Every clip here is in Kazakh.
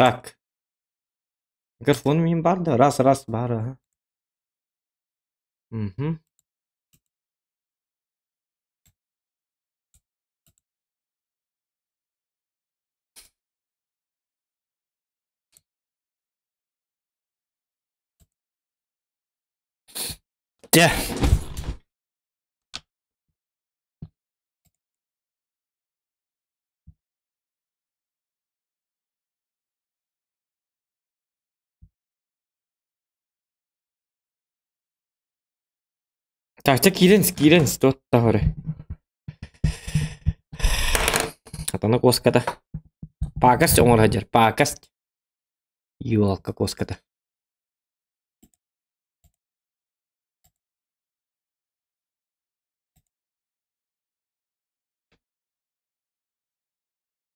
Так. Микрофон мин бар да. Раз бар. Ага. Угу. Те. Так, киренс, тот тагыры. Атана коската. Пакаст оңор хаджар, пакаст. Юалка коската.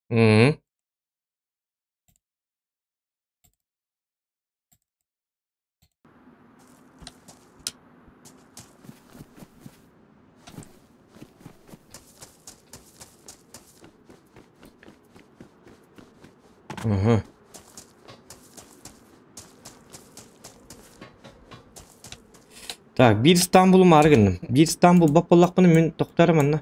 Угу. Угу. Так, bir İstanbul'u margınım. Bir İstanbul bapalak bunu min tohtarım anna.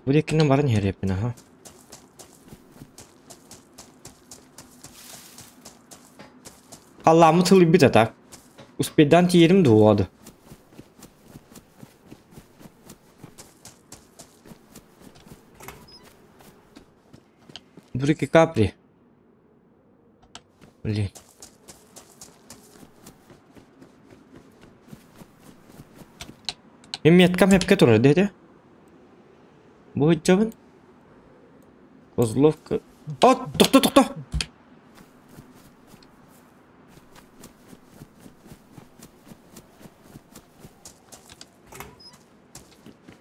Buraya kinden varın her yapına ha. Allah'ımı tılıp bir tatak. Uspeddan yerim doğadı. Buraya kapri. Блин. Мен меткам хепке турар деди. Бу жабын. Козловка. О, токто.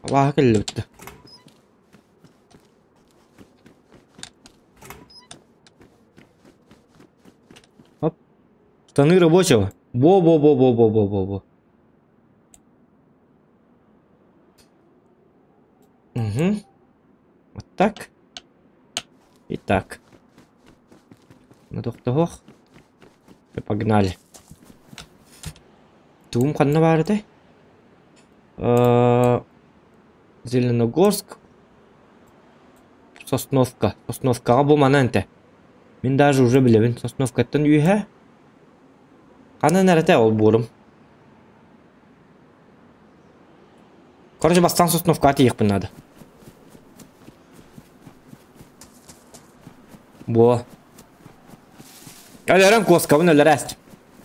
Аллах келди битти. Оп. Штаны рабочего. Во. Угу. Вот так. И так. Ну тох. И погнали. Тум канна барды. Зеленогорск. Сосновка. Сосновка бу мананте. Мен даже уже билебин. Сосновкаттан үйе. Кана нерете ол бурум. Короче, бастан Сосновка атыйықпын надо. Во. Өлерен коскабын өлер әст.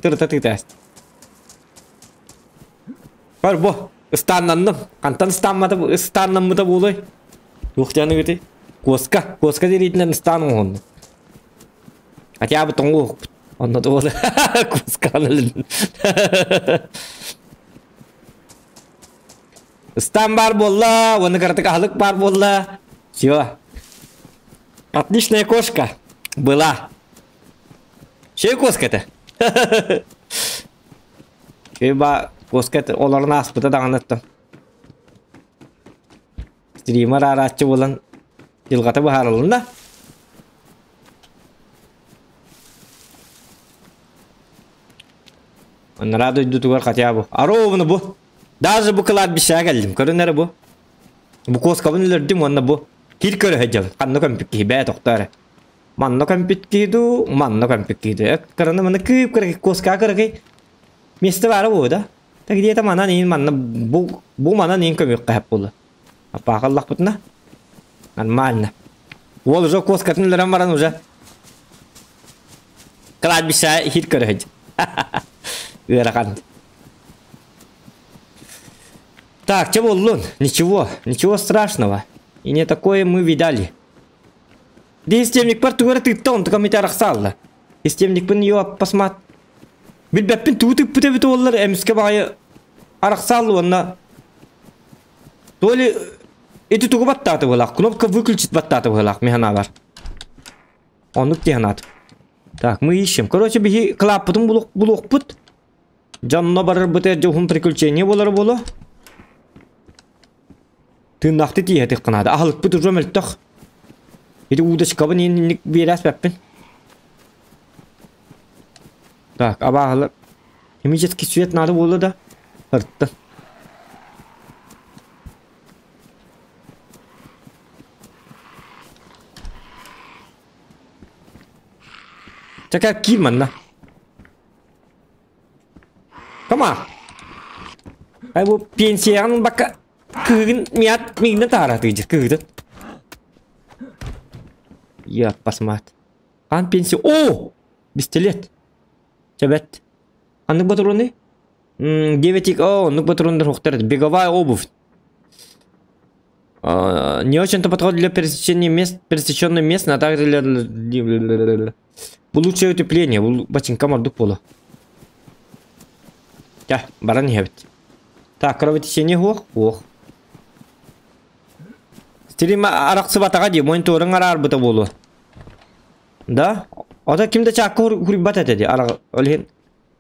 Тырты әст. Бар бо. Ыстаннандым. Кантан ыстанмады, ыстаннамыда болой. Уқтяны көте. Коска дерейтінен ыстаным онды. Хотя бы тоңғы оқпыт. Онда да болды. Косканы өлін. Стан бар болла, оны картыкахлык бар болла. Все. Отличная кошка была. Че коска-то? Чеба коска-то оларына аспыта дағанаттым. Стример аратчы болан жылғаты бұхарылында. Оннара дойду тугар қатя бұ. Аровыны бұ. Даже bu kılar bir şey geldim. Körünleri bu. Bu koskabın ilerdim onunla bu. Hir körü hecel. Kanlı kampikki be doktor. Manlı kampikki du. Manlı kampikki. Karena mana kıyıp kırık koska kırık. Mesti var bu da. Tak dia mana neyin manlı bu mana neyin kömük hep bulu. Apa Allah putna. Нормально. Ол уже коскатын ilerim varan уже. Kılar bir şey hir körü hecel. Üyerakan. Так, чего лун? Ничего страшного. И не такое мы видали. Системник партура ты тон, ты комментарий салла. Системник пын ее посмат. Билбеппин туты пытевит олар эмске бая арахсалу онна. То ли эти тугу баттаты вылак. Кнопка выключить баттаты вылак. Механа бар. Он тут технат. Так, мы ищем. Короче, беги клап, потом блок пут. Жанна барыр быте жохун приключение болар боло. Ты нахты тие тек канада. Ахлык бут уже мелтох. Bir de uduşkabı neyin biraz beppin. Так, абағылы. Химический свет надо болды да. Hırttı. Çaka kim manna? Kama? Ay bu pensiyanın baka kığın miyat miyini taratıydı kığdı. Ya pasmat. Kan pensiya. Oo! Pistolet. Чебет. Аннык патроны? 9 оннык патрондар хохтар. Беговая обувь. Не очень-то подходит для пересеченных мест, а также для улучшения утепления. Бачинка мордук пола. Да, баран хевит. Так, кровотечение ох. Стерим араксы батага ди, мониторың арар бұта болу. Да? Ода кимде чакка хури бата dedi.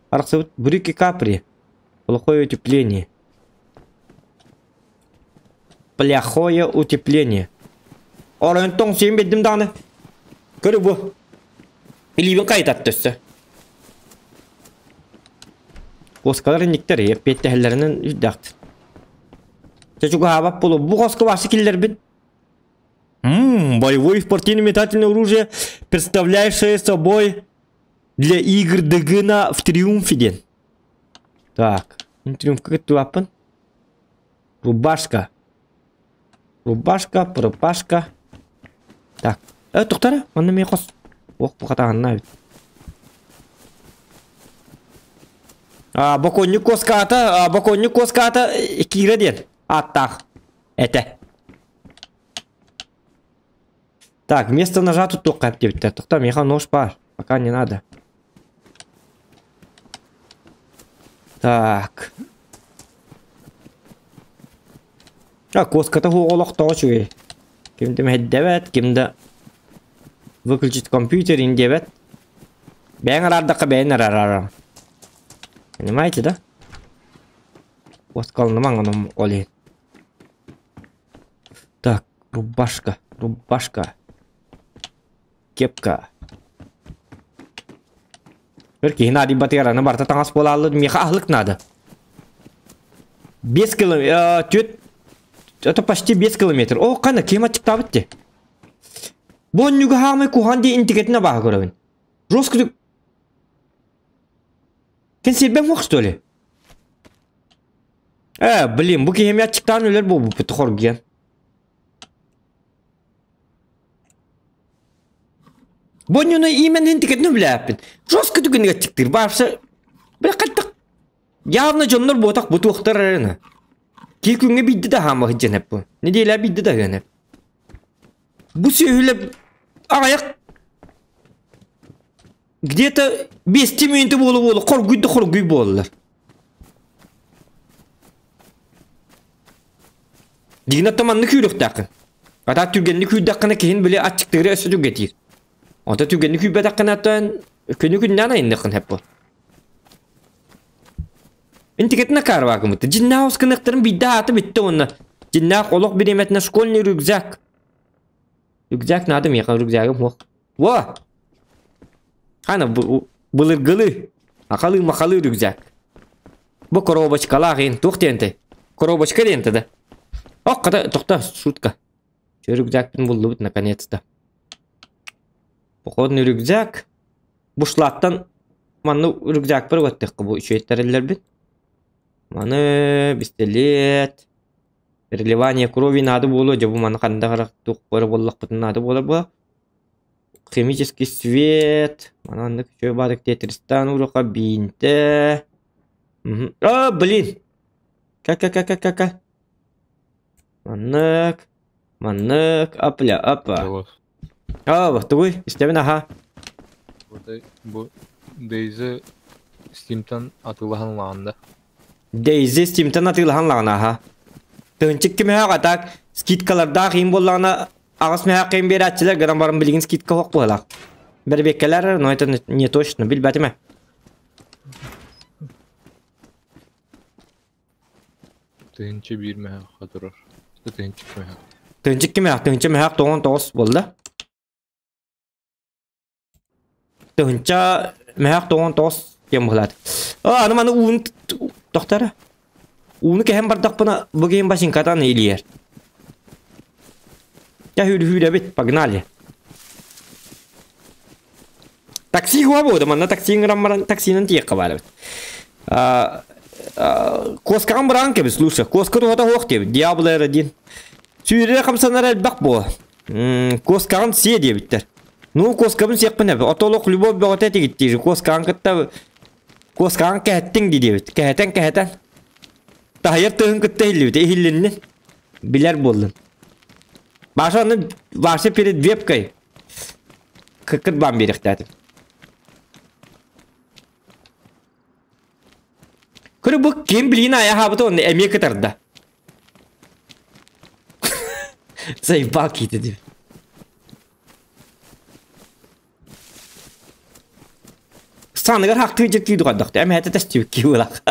Араксы брюки капри. Плохое утепление. Плохое утепление. Орын тоң сен беддім даны. Көрі бұ. Илибін қайтат төсі. Qoskalar indikler ya. Pettehellerinin üddaktır. Çocuk habap bolu. Bu qoska başı killer bin. Боевое спортивное метательное оружие, представляющее собой для игр Дагына в Триумфе. Так, Триумф как это вапен? Рубашка. Пропашка. Так, тоқтары, оны мен қос. Оқ, бұл қатағанына бит. Баконник коската, кира ден. Аттақ. Это. Так, вместо ножа тут только аптечка. Тоқта, меха нож бар. Пока не надо. Так. Коска-то оғылық тоғычуы. Кімді мәддебет, кімді выключить компьютер индебет. Бәң арардақы бәйін арарарам. Понимаете, да? Коскалыны маңыным олейін. Так, рубашка. Кепка. Көрке, хина дибатыгараны барта таңас болалы, меха ахлык надо. 5 километр. Это почти 5 километр. О, қана, кема чықта бітті. Бұн нүгі хағымай куханды интикетіне баға көрәуін. Жосқы Кен себен мұқ, что ли? Блин, бұл кемя чықтан өлер бұл бұты қорген. Бонюны именно интикетіне біләппін. Жосқы түгінге чықтыр. Барса, бір қаттық. Явно жонлар ботақ бұты оқтар әріні. Кей күнге бейді да хамағы жәнәп бұл. Не дейлі бейді да жәнәп. Бұл сөйлеп ағаяқ. Где-то 5 минуты болу қоргуй болылар. Деген атаманны күйлік дақын. Ата түргенні күй дақына кейін біле атчықтығыры өсі түгетейір. Ата түргенні күй бәдақын аттан күні-күннен айындақын әп бұл. Интикетіне қару ақымыты. Жинна осқынықтырын бейді аты бітті онына. Жинна қолық береметіне школьный рюкзак. Рюкзак надым еқан рюкзагым оқ. Во! Қана бұлырғылы. Ақалы-мақалы рюкзак. Бұл коробочкалы ағын. Тоқты енті. Коробочка енті да. Оқ, қата, тоқта, шутка. Че рюкзакпен бұлды бұд, наконец-то. Походный рюкзак. Бұшлаттан манны рюкзак бір өттіқ бұл үші еттәрелер бін. Маны пистолет. Переливание крови надо болу. Жабу маны қанда қарақ тұқ бары боллақ бұтын надо болу бұл. Химический свет. Маны күші бадық тетристан ұрыға бейінті. Блин. Ка. Маннык. Апля. Тұғый. Істемін аға. Bu Daisy Steam'ten atılhan lağında. Daisy Steam'ten atılhan lağına ha. Tığınçık kime haqa tak skitkalarda qiyim bollağına ağız meha qiyim beri atçılar gadan barın bilgin skitka hoq bollaq. Bir bekkeler, no это не точно, bilbətime. Tığınçı bir meha durur. Tığınçık meha. Tığınçık kime haq, tığınçı meha 99 boldu. Төнча мәк тоон тос кем булат. Аны маны уун доктора. Уны кем бардакпына буген башинкадан илер. Я хүйдө бит, погнали. Такси гуабо, мана такси граммаран таксинан тиек кабалып. Коскан бранке бис, слушай, коска то хохте, Diablo 1. Сүйрө камсанар албак бо. Коскан се дебиттер. Ну коскабын секпене, отолок любовь бөгөтө тигитти. Коскан кытта коскан кеттиң дебит. Кеттен. Тахыр тыгын кытта хилбит, хилленне. Билер болдун. Башаны башы перед вебкой. Кыкыт бам беректатым. Көрі бұл кем білейін ая хабыты оны әме кітарда. Заебал кейті деп. Санығыр хақты жер кейді қаддақты. Әме әті тәстеуік кей болақ.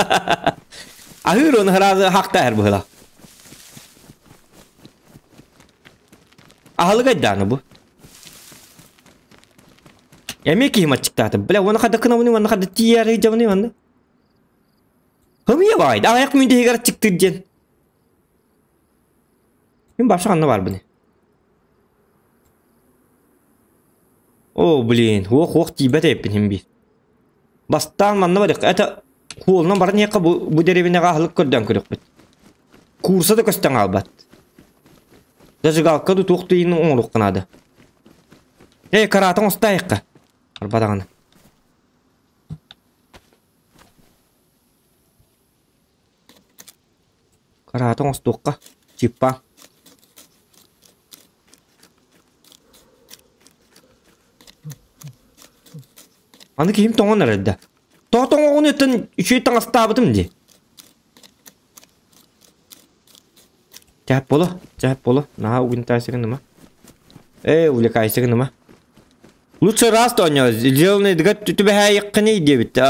Ахыр оны ғыразы хақты әр болақ. Ағылы қайданы бұл. Әме кейім атчықтатым. Біля, оны қады қынауыны, оны қады тияры жауыны, оны. Хымия байд, аяк мünde hegara çıktırjen. Мен başka anı var bunu. Блин, ох тибет еппин bir. Бастан манна барык. Это холна бар нека bu derevine gahlık körden körük bit. Kursa da kösten albat. Зажигалка ду тоқты inin оңлук кынады. Каратын остайыкка. Арбадаганы. Каратын остуққа. Чиппа. Аны кийим тоңон әрәді. Тоңон өттін үші таң астабыдым де. Жәп болу. Наға угін тайсығын ныма. Увлекайсығын ныма. Лучше раз тоңо. Сделанный дығат түтібі әйіққыны дебіт.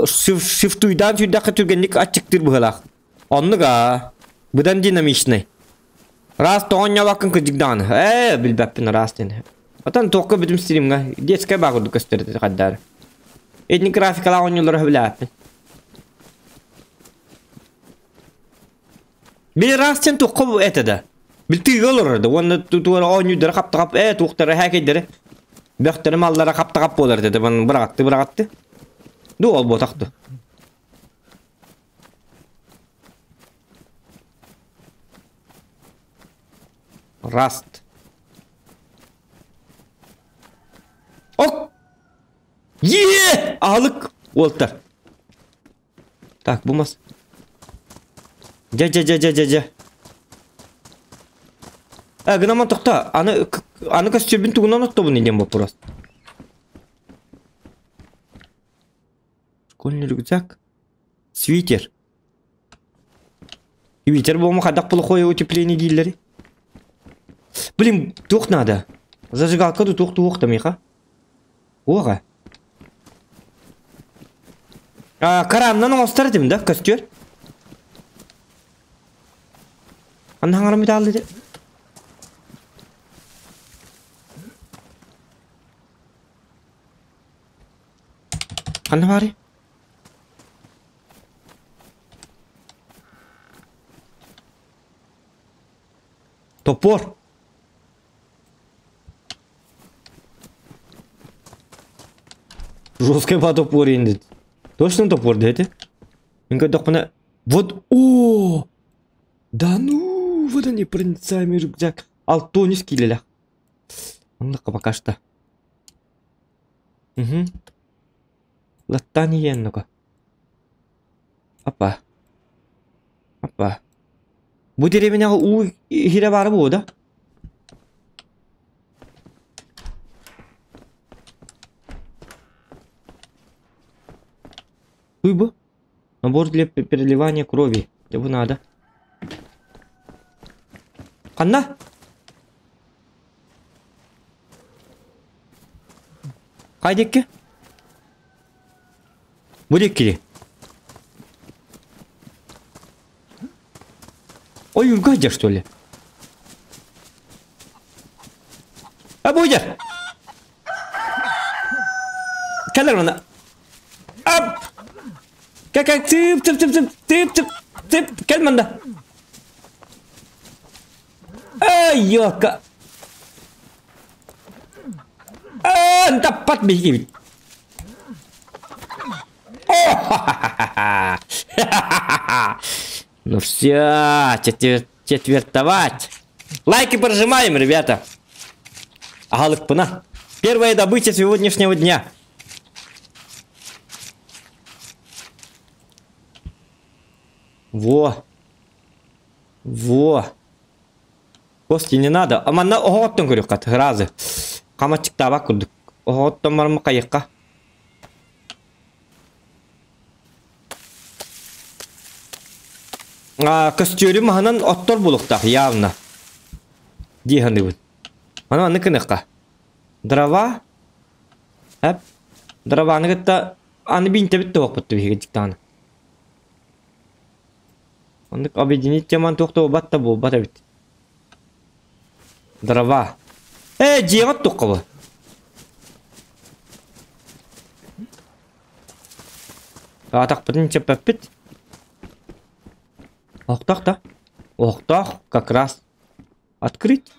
Шифтуйдан сүйдақы түргенлік атчықтыр бұғылақ. Онныға. Бұдан динамичный. Раз тоңо вақын күдігданы. Білбәппін раз дені. Atan toqqa bitim streamga детская багуду көстөрдү каддар. Этник графикалар ойнолор билаппин. Bir rastın toqqa etede. Bil tığılırdı. Onu tutuğunu oynuyordu. Kaptı. Tuğları hakeyderi. Bökteri mallara kaptı olur dedi. Bana bıraktı. Du ol botaktı. Rast. Ok! Yeah! Ağlık! Walter. Tak, bulmaz. Ja. Gınaman toqta. Anı kostümün tuğundan ottu bunu edem bu prost. Школьный рюкзак. Свитер. Свитер был махадак плохое утепление дилери. Блин, тух надо. Зажигалка тут тух там иха. Оға. Карамнан оңыстар едім да, костер. Аны аңырым еді алды де. Аны бары. Топор. Жесткий по топор енді. Точно топор деді? Мен көдік бұны... Вот... О! Да ну! Вот они, проницаемый рюкзак. Алтонис келелі. Ондыққа пока что. Латтан еңігі. Апа. Бұл деревенеға у хире бары болды. Бы. Набор для переливания крови. Его надо. Канна? Кайдекке? Будеккили. Ой, ургайдя, что ли? Будер! Как цып. Кел мында. Ай, ёка. Таппат бейгибит. Ну все, четвертовать. Лайки прожимаем, ребята. Агалык пына. Первая добыча сегодняшнего дня. Во. Кости не надо. А манна охоттон көрүк кат. Разы. Камачык табак курдук. Охоттон бармы кайыкка. Костюрим ханан оттор булуктак явно. Дихандыбын. Ана ныкыныкка. Дрова. Хеп. Дрова ныкытта аны бинте битте окпутты биге диктаны. Ондык объединить теман тохто батта бу бата бит. Дрова. Жиңат токкабы. Атак бутын чеппеп бит. Охтах, как раз. Открыть.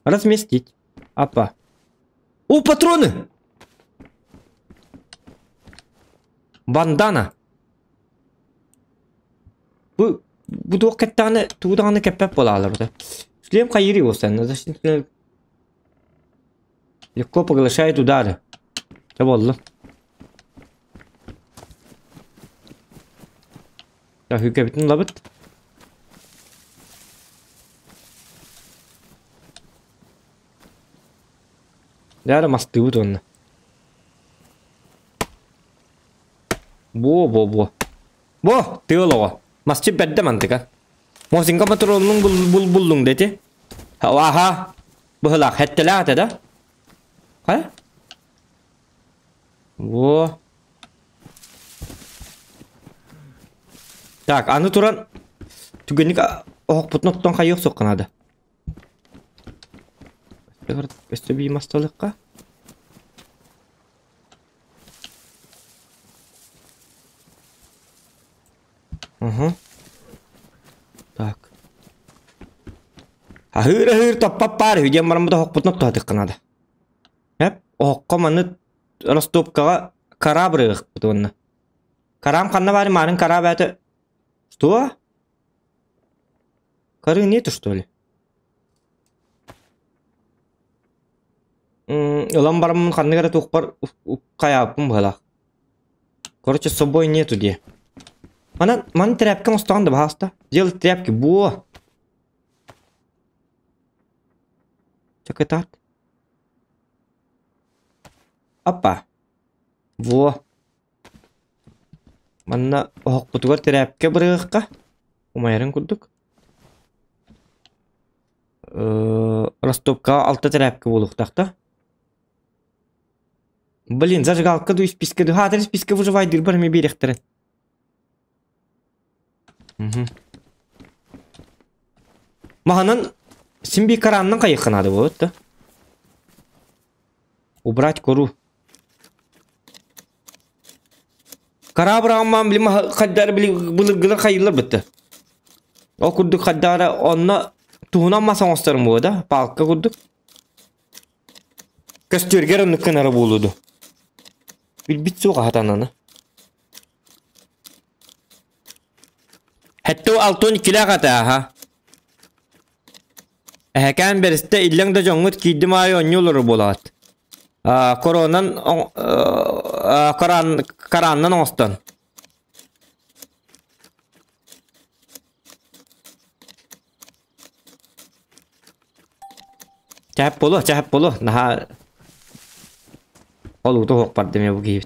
Разместить. Опа. О, патроны! Бандана. Буду кеттаны, туданы кеппеп болалар буда. Шлем кайри болсан, защитник легко поглощает удары. Что болду? Так, hükümetin labıt. Değerli mastı bu donla. Bu. Tığıl o. Mastı bedde mantıka. Mosin kapatrolunun buldun dedi. Aha. Bu hılak hetteler dedi. Ha? Bu. Так, аны туран түгенник оқпутын оттон қайық соққанады. Өсті бейім асталыққа. Так. Ахыр топпап бар, үйден барымыда оқпутын отто атыққанады. Оққа маны Ростопкаға корабль ұқпыты онына. Карам қанна бары марын кораб әті. Что? Коры нету, что ли? Улам барамын қанны кәрі тоқпар қаяпым бұлақ. Короче, с собой нету де. Маны тряпкам ұстағанды бағаста. Делать тряпки. Во! Чакай тарт. Опа. Во. Манна оқпутугар тряпке біріғыққа. Умайрын күрдік. Ростопқа 6 тряпке болуқтақта. Блин, зажигалка дуй списка. Хатыр списка выживайдыр барыме беректірін. Мағанан симби каранның қайыққанады болады. Убрать кору. Карабырағыман білім қаддары бұлығылар қайылар бітті. О күрдік қаддары онына туғынан масан остарым болды. Палыққа күрдік. Көстергер оны кінары болуды. Білбіт соға хатананы. Хәтті 6-12 қата аға. Әкән берісті илліңді жоңғыт кейдім айы оңы олары болады. Коронан karandan ostan. Çahap bolu. Naha oludu hoqpar deme bu gibi.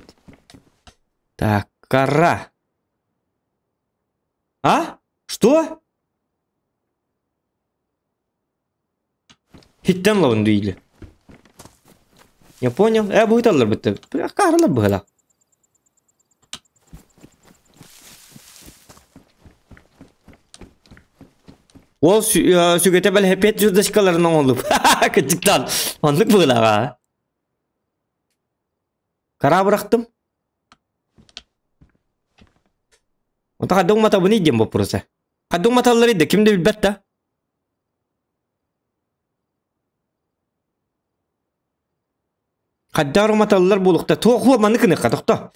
Так, кора. А? Что? Хиттен лавын дейли. Я понял. Будет аллар бітті. Қағырлар бұғыла. Ол сүгете бәл хепет жүрдішкаларынан олып. Күттіктан. Онлық бұғылаға. Қара бұрақтым. Ota kadung mata bunu idem bu prosa. Kadung mataları da kimde bilbette? Kaddaru matalar bulukta. Toğu manı kınıqa toqta.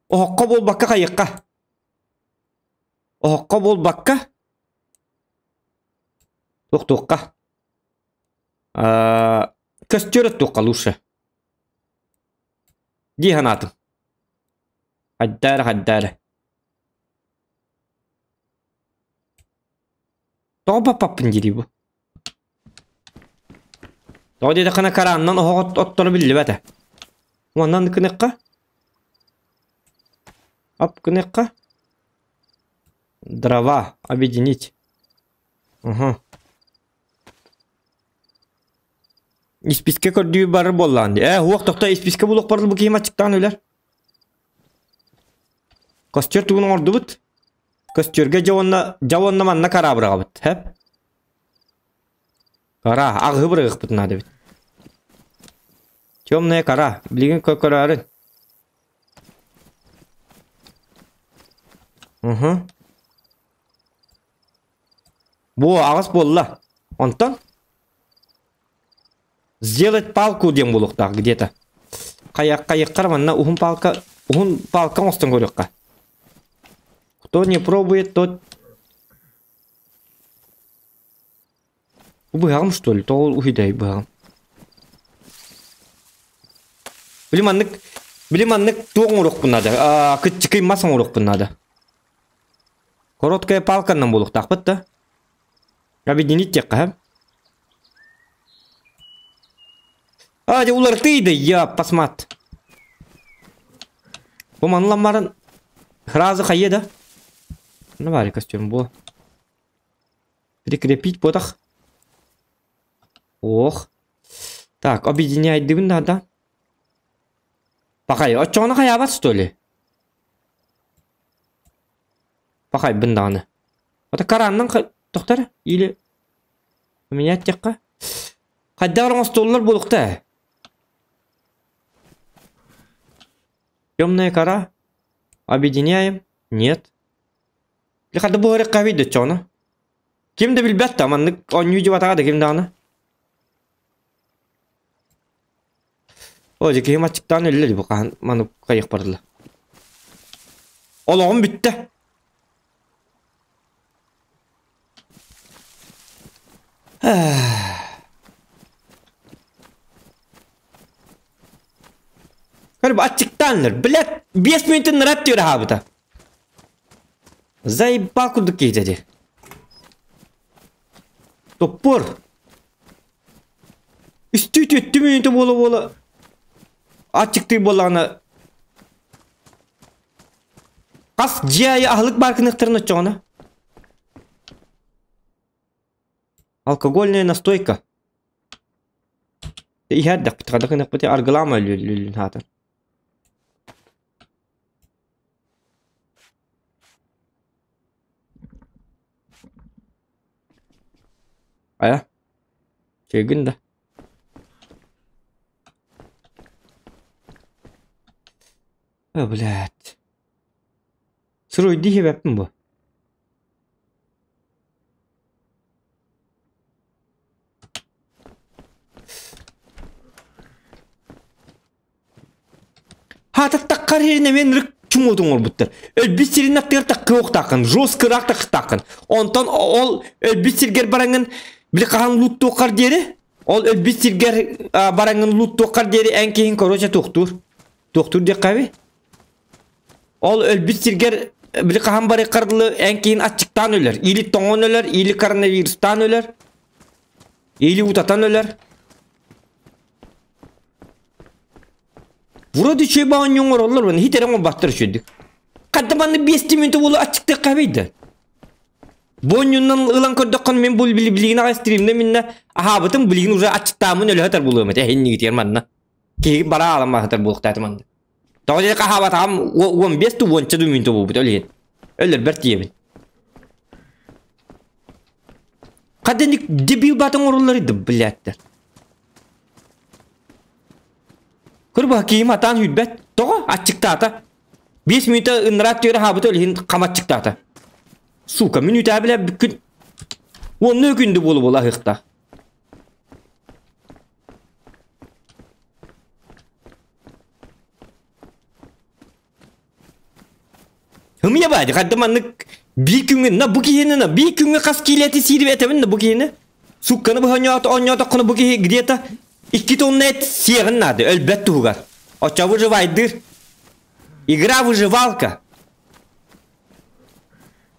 Oqqa bol bakka qayıqqa. Oqqa bol bakka. Toqqa. Köstüröt toqqa luşa. Dihanatım. Haddara. Toqa papın jiri bu. Toqa dedi kana karandan oq ottoru billi bete. Ondan kınıqa. Ап кыныкка. Дрова объединить. Ага. İspiske kördüğü barı bollandı. Huaqtoqta ispiske buluq barı bu kiyim açıktan öler. Kostür tuğun ordu bit. Kostürge javonna manna kara bırağı bit. Hep. Kara. Ağı bırağı bit nadı bit. Темная кара. Bilgin kökörarın. Bu ağız bolla. Ondan сделать палку дем булукта где-то. Каяк манна ухун палка остан көрөкка. Кто не пробует, тот убыгам что ли? То ухидай быгам. Билиманнык туң урук бунады. Кычкый масың урук бунады. Короткая палканан булуктак бытты. Объединить тек кахам. Де улар тыйды, я посмат. Bu manlanların хразы хайе да? Ну вари костюм bu. Прикрепить потах. Ох. Так, объединяй дыбын да. Пахай, очоны хаябат что ли? Пахай бынданы. Это караннан тоқтар или поменять текка? Қайдағырың столлар болықта. Темная кора. Объединяем. Нет. Или қады бұл әрек қавиды чоны? Кемді білбәтті аманны он үйде батағады кемді аны? Озе кейім ачықтан өлілі бұл қаған маны қайық бардылы. Олағым бітті. Karıba açıktanlar. Bilet 5 minutun rahat diyor habita. Zaybak kurduk gecedi. Topur. Üstü tüttü minutun bola. Açıktı bolağına. Kas cihaya ahlık barkınıktırını çoğuna. Алкогольная настойка. И хаддак битгадак нахбати аргалама люлюнхатар. Ая. Чегин да. Блядь. Сырой дихе бәппін bu. Хататтаққар жеріне мен рік чүң отың ол бұттыр. Өлбістерін ақтығыр таққы оқтақын, жоскыр ақтақын. Онтан ол өлбістергер бараңын білі қаған лұтты оқар дері. Ол өлбістергер бараңын лұтты оқар дері ән кейін короча тоқтур. Тоқтур дек қави. Ол өлбістергер білі қаған бары қардылы ән кейін атчықтан өлер. Или тоңын өлер, или коронавирустан өлер. Или утатан өлер. Вроде şey bağın yoğur olur bana. Hiç erama bastır şöyle. Kadda bana 5 minut bolu açıkta kahveydi. Bonyundan ılan kördükkan men bol bilgini ağastırayım minne. Aha batım bilgini uza açıktamın öyle hatar buluyorum. Henni gidiyor manna. Ki bara alama hatar buluk tatımanda. Tağı dedi aha batam 15 tu 10 minut bu öyle. Öyle bertiyemin. Kadda debil batın orullarıydı biletler. Kırba hakim atan hübbet. Toğa açıkta ata. 5 minuta ınrat diyor ha bu öyle kamat çıktı ata. Suka minüte bile bütün onu gündü bolu ahıkta. Hım ya bari kaddamanlık bir günü na bu kihine na bir günü kas kileti sirve etemin na bu kihine. Sukkanı bu hanyata konu bu kihi gidiyata 2 ton net siyahın nadı elbette hugar. O çavucu vaydır. İgra vıcıvalka.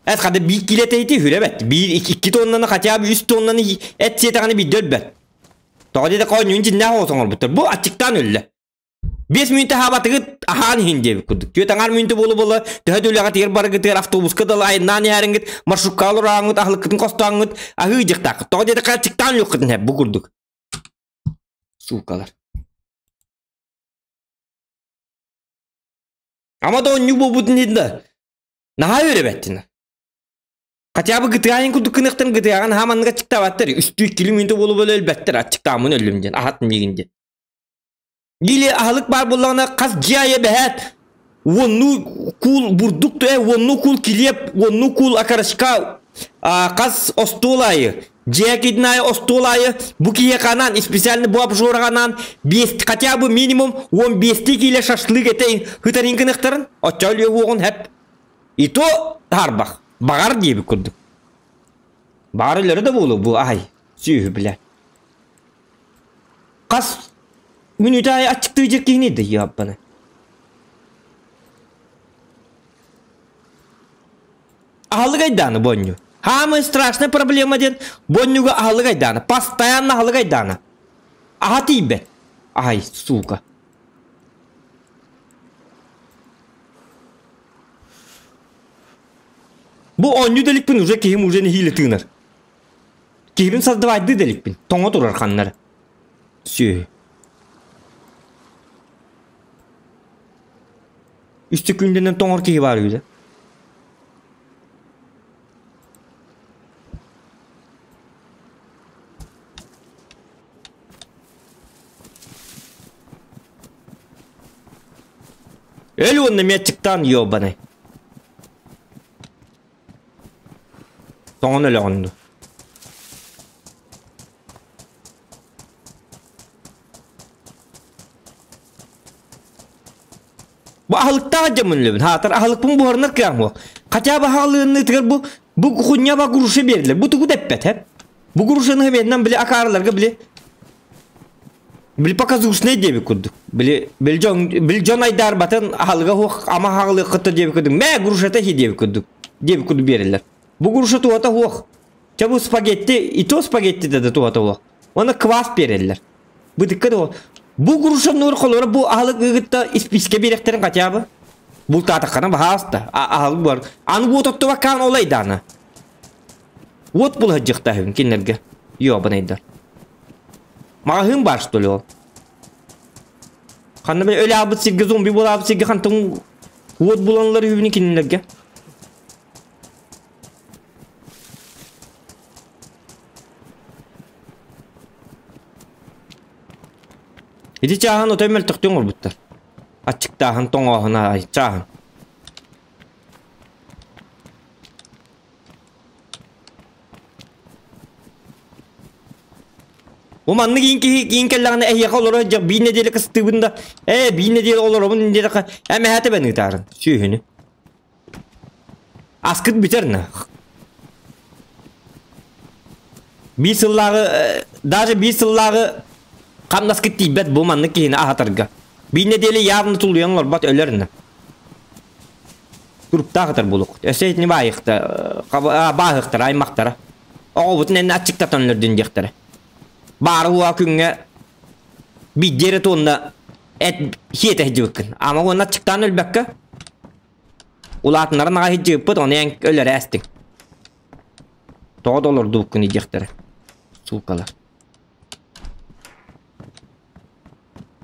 Et kadar bir kileteydi hürebet. 1-2 tonlarını hatta 3 tonlarını et siyatağını bir dölbet. Doğru da koyunca ne olsun olmuştur. Bu açıktan öyle. 5 minute habatı ahan hindi kuduk. Yo tangar minute bolu daha döle gatir bar gatir avtobus kadal ay nani herengit marşrut kalır angut ahlıkın kostangut ahı jıktak. Doğru da açıktan yok kudun hep bu kurduk. Sukalar. Ama da onu bu budun hindi. Naha hürebettin. Kaçabı gıtayın kudu kınıktın gıtayın hamanlığa çıkta battır. Üstü 2 minute bolu elbettir. Açıkta amın ölümden. Ahatın bilginde. Gili ahlık bar bulağına kas ciaya behet. Onu kul burduk da onu kul kiliyep. Onu kul akarışka kas ostolayı. Ciaya kidnayı ostolayı. Bu kiye kanan. İspesialini bu apışora kanan. Kaçabı minimum 15 ile şaşlık eteyin. Hıtarın kınıktırın. Açalıyor oğun hep. İto harbak. Bağır diye bir kurduk. Bağırları da bu ay. Sühü bile. Kas minütayı açıklayacak ki neydi ya bana? Ahlık aydanı bonyu. Hamı страшная проблема ден. Бонюга ahlık aydanı. Постоянно ahlık aydanı. Aha tibet. Ay suka. Bu 10 delik bin уже kihim уже ne hile tığınır. Kihim sazdavaydı delik bin. Tonga durar kanları. Süh. Üstü gündenden tongar kihi var yüze. Öyle onu meçikten yiyor bana. Tongan öyle ondu. Bu ahlıkta acamın löbün. Hatar ahlık bunu buharınlar kıyam bu. Kaça bu ahlıkını tıkır bu kunya bak guruşa verilir. Bu tuku deppet hep. Bu guruşanı hemen bile akarlarga bile pakazus ne diye bir kurduk. Bile John Aydar batın ahlığa hoq ama ahlığı kıtı diye bir kurduk. Me guruşata hi diye bir kurduk. Diye bir kurduk verirler. Bu guruşa tuğata hoq. Çabu spagetti, ito spagetti dedi tuğata hoq. Ona kvas verirler. Bu dikkat o. Bu guruşun nur kolları bu ahlık ıgıtta ispiske birekterin kaçabı. Bu tatakana bahasta. Ahlık var. Anı bu tuttu bakan olaydı ana. Vot bul hıcıkta hüvün kinlerge. Yo banaydar. Mağın baş dolu o. Kanna böyle öyle abı silgi zombi bol abı silgi kantın vot bulanları hüvünü kinlerge. Idi çağın otoymel tıktın ol buttar. Açık dağın ton ağına ay çağın. O manlı giyin kellağına ehiyaka olur hocam. Bir nedeli kısıtı bunda. Bir nedeli olur o bunun nedeli kısıtı. Hem hayatı ben gitarın. Sühünü. Askıt biter ne? Bir sıllağı, daha bir sıllağı kamdas gitti bet bu manlı kihine ahatırga. Bir nedeli yarını tuluyanlar bat ölerine. Grupta ahatır buluk. Öseytini bayıqtı. Bağıqtır, aymaqtır. O butun enne açıkta tonlar dünecektir. Barı huwa künge bir deri tonda et hiyete hicivkin. Ama ona açıktan ölbekke. Ulatınların ağa hicivipit onu en ölere estin. Doğu dolur duvkun hicektir. Sukalar.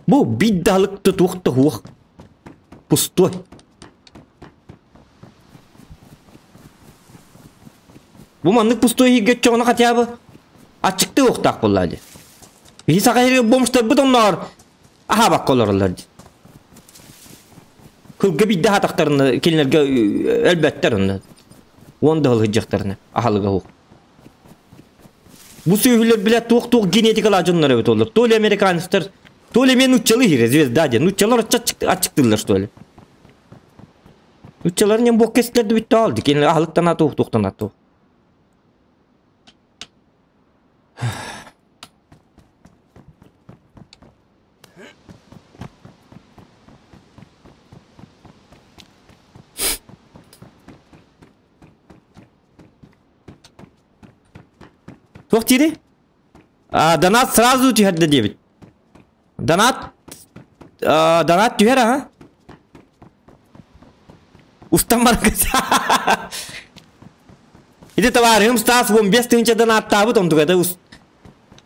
Bu biddalık tutukta huq. Pustoy. Bu manlık pustoy geçeceğine katıyabı. Açıkta uqtaq bulladı. Bir saqayırga bomuştar butonlar. Aha bak kolorlardı. Kılgı bidda hataqtarını kelinlerge elbetler onu. Он да hıcıqtarını ahalıga hoq. Bu söhüller bile toq genetik alajınlar evet olur. Tole Amerikanistler, tole men uççalı hire zvezda diye. Uççalar açıktılar что ли. Uççalar nem bok keslerdi bitti aldı. Yani ahalıktan toqtan atı. Toq tiri? Donat сразу тихо девять. Donat тихо, а? Устамаркас. Itu tawarim stas bom bias tinca donat tabu tom tu kata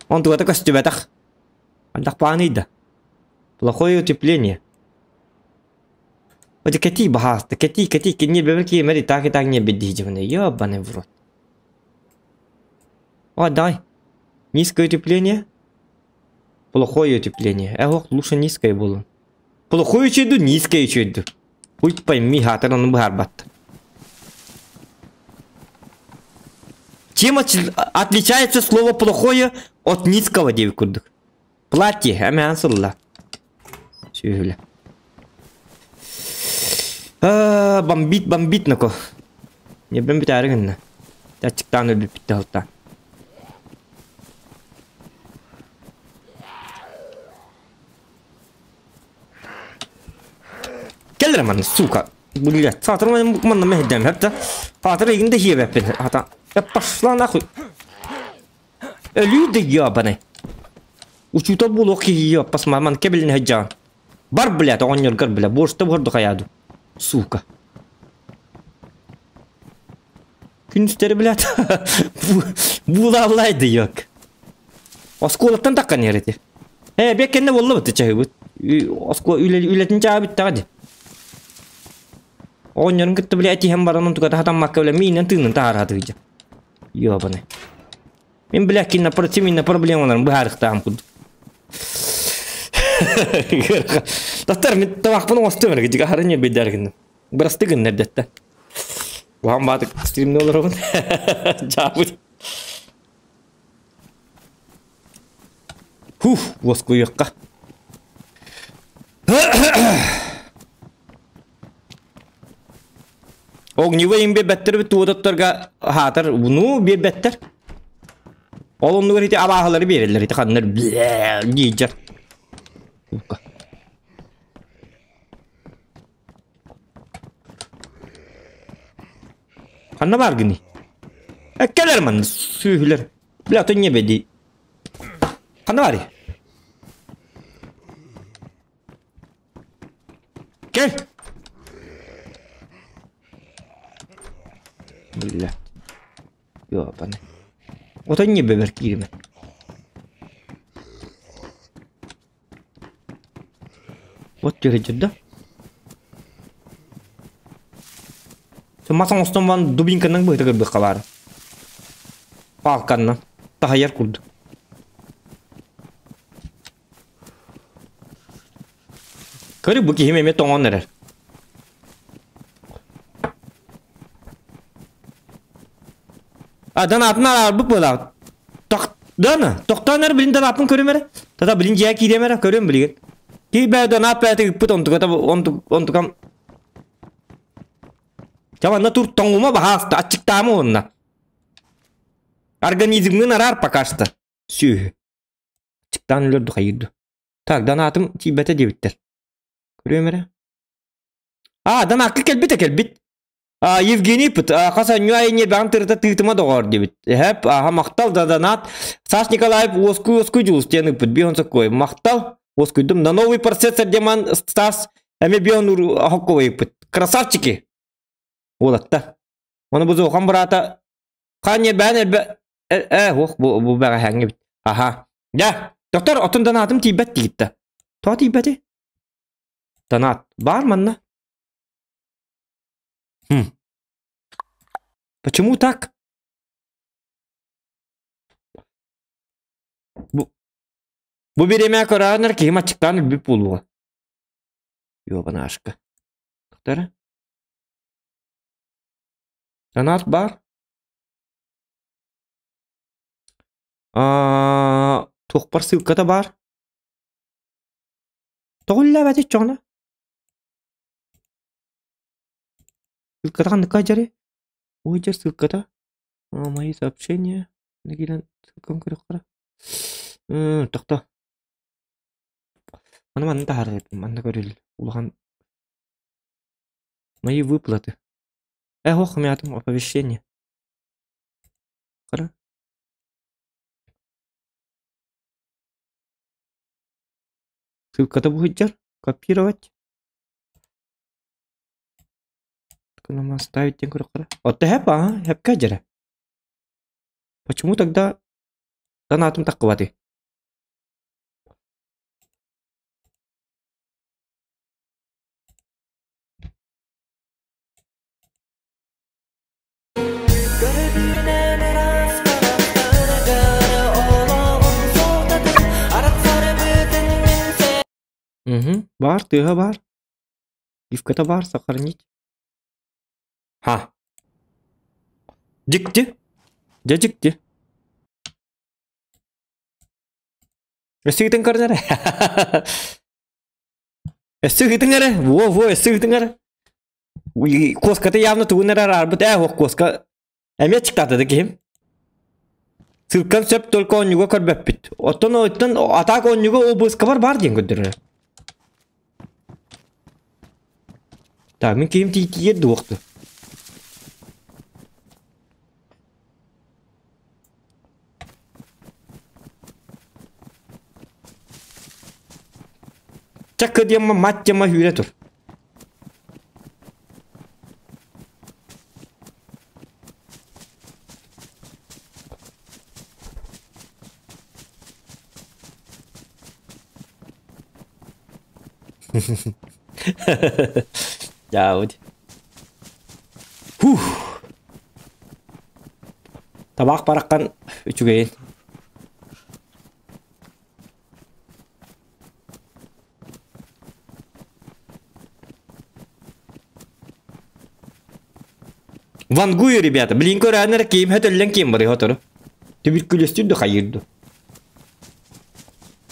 он tu kata костюбетах. Антах панида. Плохое утепление. Вот кати бахас, кати не беверки мери так не беди джевне. Ёбаный в рот. О, дай. Низкое утепление. Плохое утепление. Лучше низкое было. Плохое чеду, низкое чеду. Хуй пойми, хатер он бхарбат. Чем отличается слово плохое от низкого девикурдук? Платье, амянсулла. Сюля. Бомбит нако. Не бомбит аргенна. Тачктан ölüp bitti halta. Gelir man suka. Блядь, satır man mehdem hatta. Fatır eginde hiye bepen hata. Başlan akı. Ölüydü ya bana. Uçuta bulu ki ya pasma man kebelin heccan. Бар, блядь, он не бля, больше того горду хаяду. Сука. Күністері, блядь, булалайды yok. Осколаттан таққан ереті. Бек кенне болы бұты чағы бұт. Үйлетін чағы бітті ғады. Оньерін күтті, блядь, ехем баранын тұқаты хатан маққа, блядь, мейінен тыңын тағарады ғыжа. Ёбаны. Мен, блядь, кенне семейна проблемаларын бұхарықтағым құды. Достар, мен тамақпын остымыр жига харыне бедергенdim. Бірасты күннердетті. Оған бадық стримді олар оғын. Жабыд. Осқы ұйыққа. Огневый ембе бәттір бітті одаттарға хатыр. Бұны бе бәттір. Ол онды көрейті абағылары берелер. Қандар дейджер. Kanna var gini. Keler man sühler. Bla to nie bedi. Kanna var. Gel. Bla. Yo bana. O to nie beber kirme. Вот тебе ждда. Масаң остан ван дубинканың быйты кырды калар. Палканна тахаяр курду. Кыры бу кихиме тоңон нерер. Адан атына бу була. Тоқтана, тоқтанар билин атын көрөмөрө. Тата билин жия киремер көрөм билген. Ки бәдән апәте пут онтукам. Жаманна тур тоңума бахаста ачыктамы онна. Организмнын арар пока что. Сүй. Ачыктан өлөрдү кайырды. Так, данатым тибете дебиттер. Көрөмөрө. Данакы келбит. Евгений пут, каса нюайне бантырта тытыма догор дебит. Хеп, мактал данат. Саш Николаев оску жул стены пут, бионса кой. Мактал. Оскуйдум на новый процессор деман Стас Амебионур Хоковый пут. Красавчики. Олатта. Оны бұзы оған бұрата. Қане бән әлбә... Бұл бәға хәңгі бит. Аха. Я, доктор, отын данатым тейбәт дейітті. Тоға тейбәті? Данат. Бар манна? Почему так? Bu birime kararlar ki hima çıktan bir pulu. Yo bana aşkı. Doktora? Донат бар. Тоқпар ссылката бар. Тоғылла бәте чоңна. Ссылката қандыққа жаре? Ой, жар ссылката. Мои сообщения. Нагилен ссылкам көрек қара. Тоқта. Мана тахар етім. Мана көрел. Улахан. Мои выплаты. Ох, у меня там оповещение. Қара. Ссылката будет жар. Копировать. Нам оставить тем куркара. Вот это хэп каджера. Почему тогда донатом так хватит? Бар, тыга бар. Ивката бар, сохранить. Ха. Жикти. Жикти. Эсигитен карнара. Эсигитен гара. Во, эсигитен гара. Уй, коската явно тугунара арбут коска. Эмет чиктады декем. Сылкан сөп только онюга көрбөппүт. Оттон атак онюга обыска бар ден көдөрөр. Так, мен кем тийтиер дуокту. Чакка дема маттема хүрө тур. Ya udah. Tabak parakan üçügeyin. Вангую, ребята. Блин, ранер кем, это ленкем бары хотору. Туберкулезтүр да хайырды.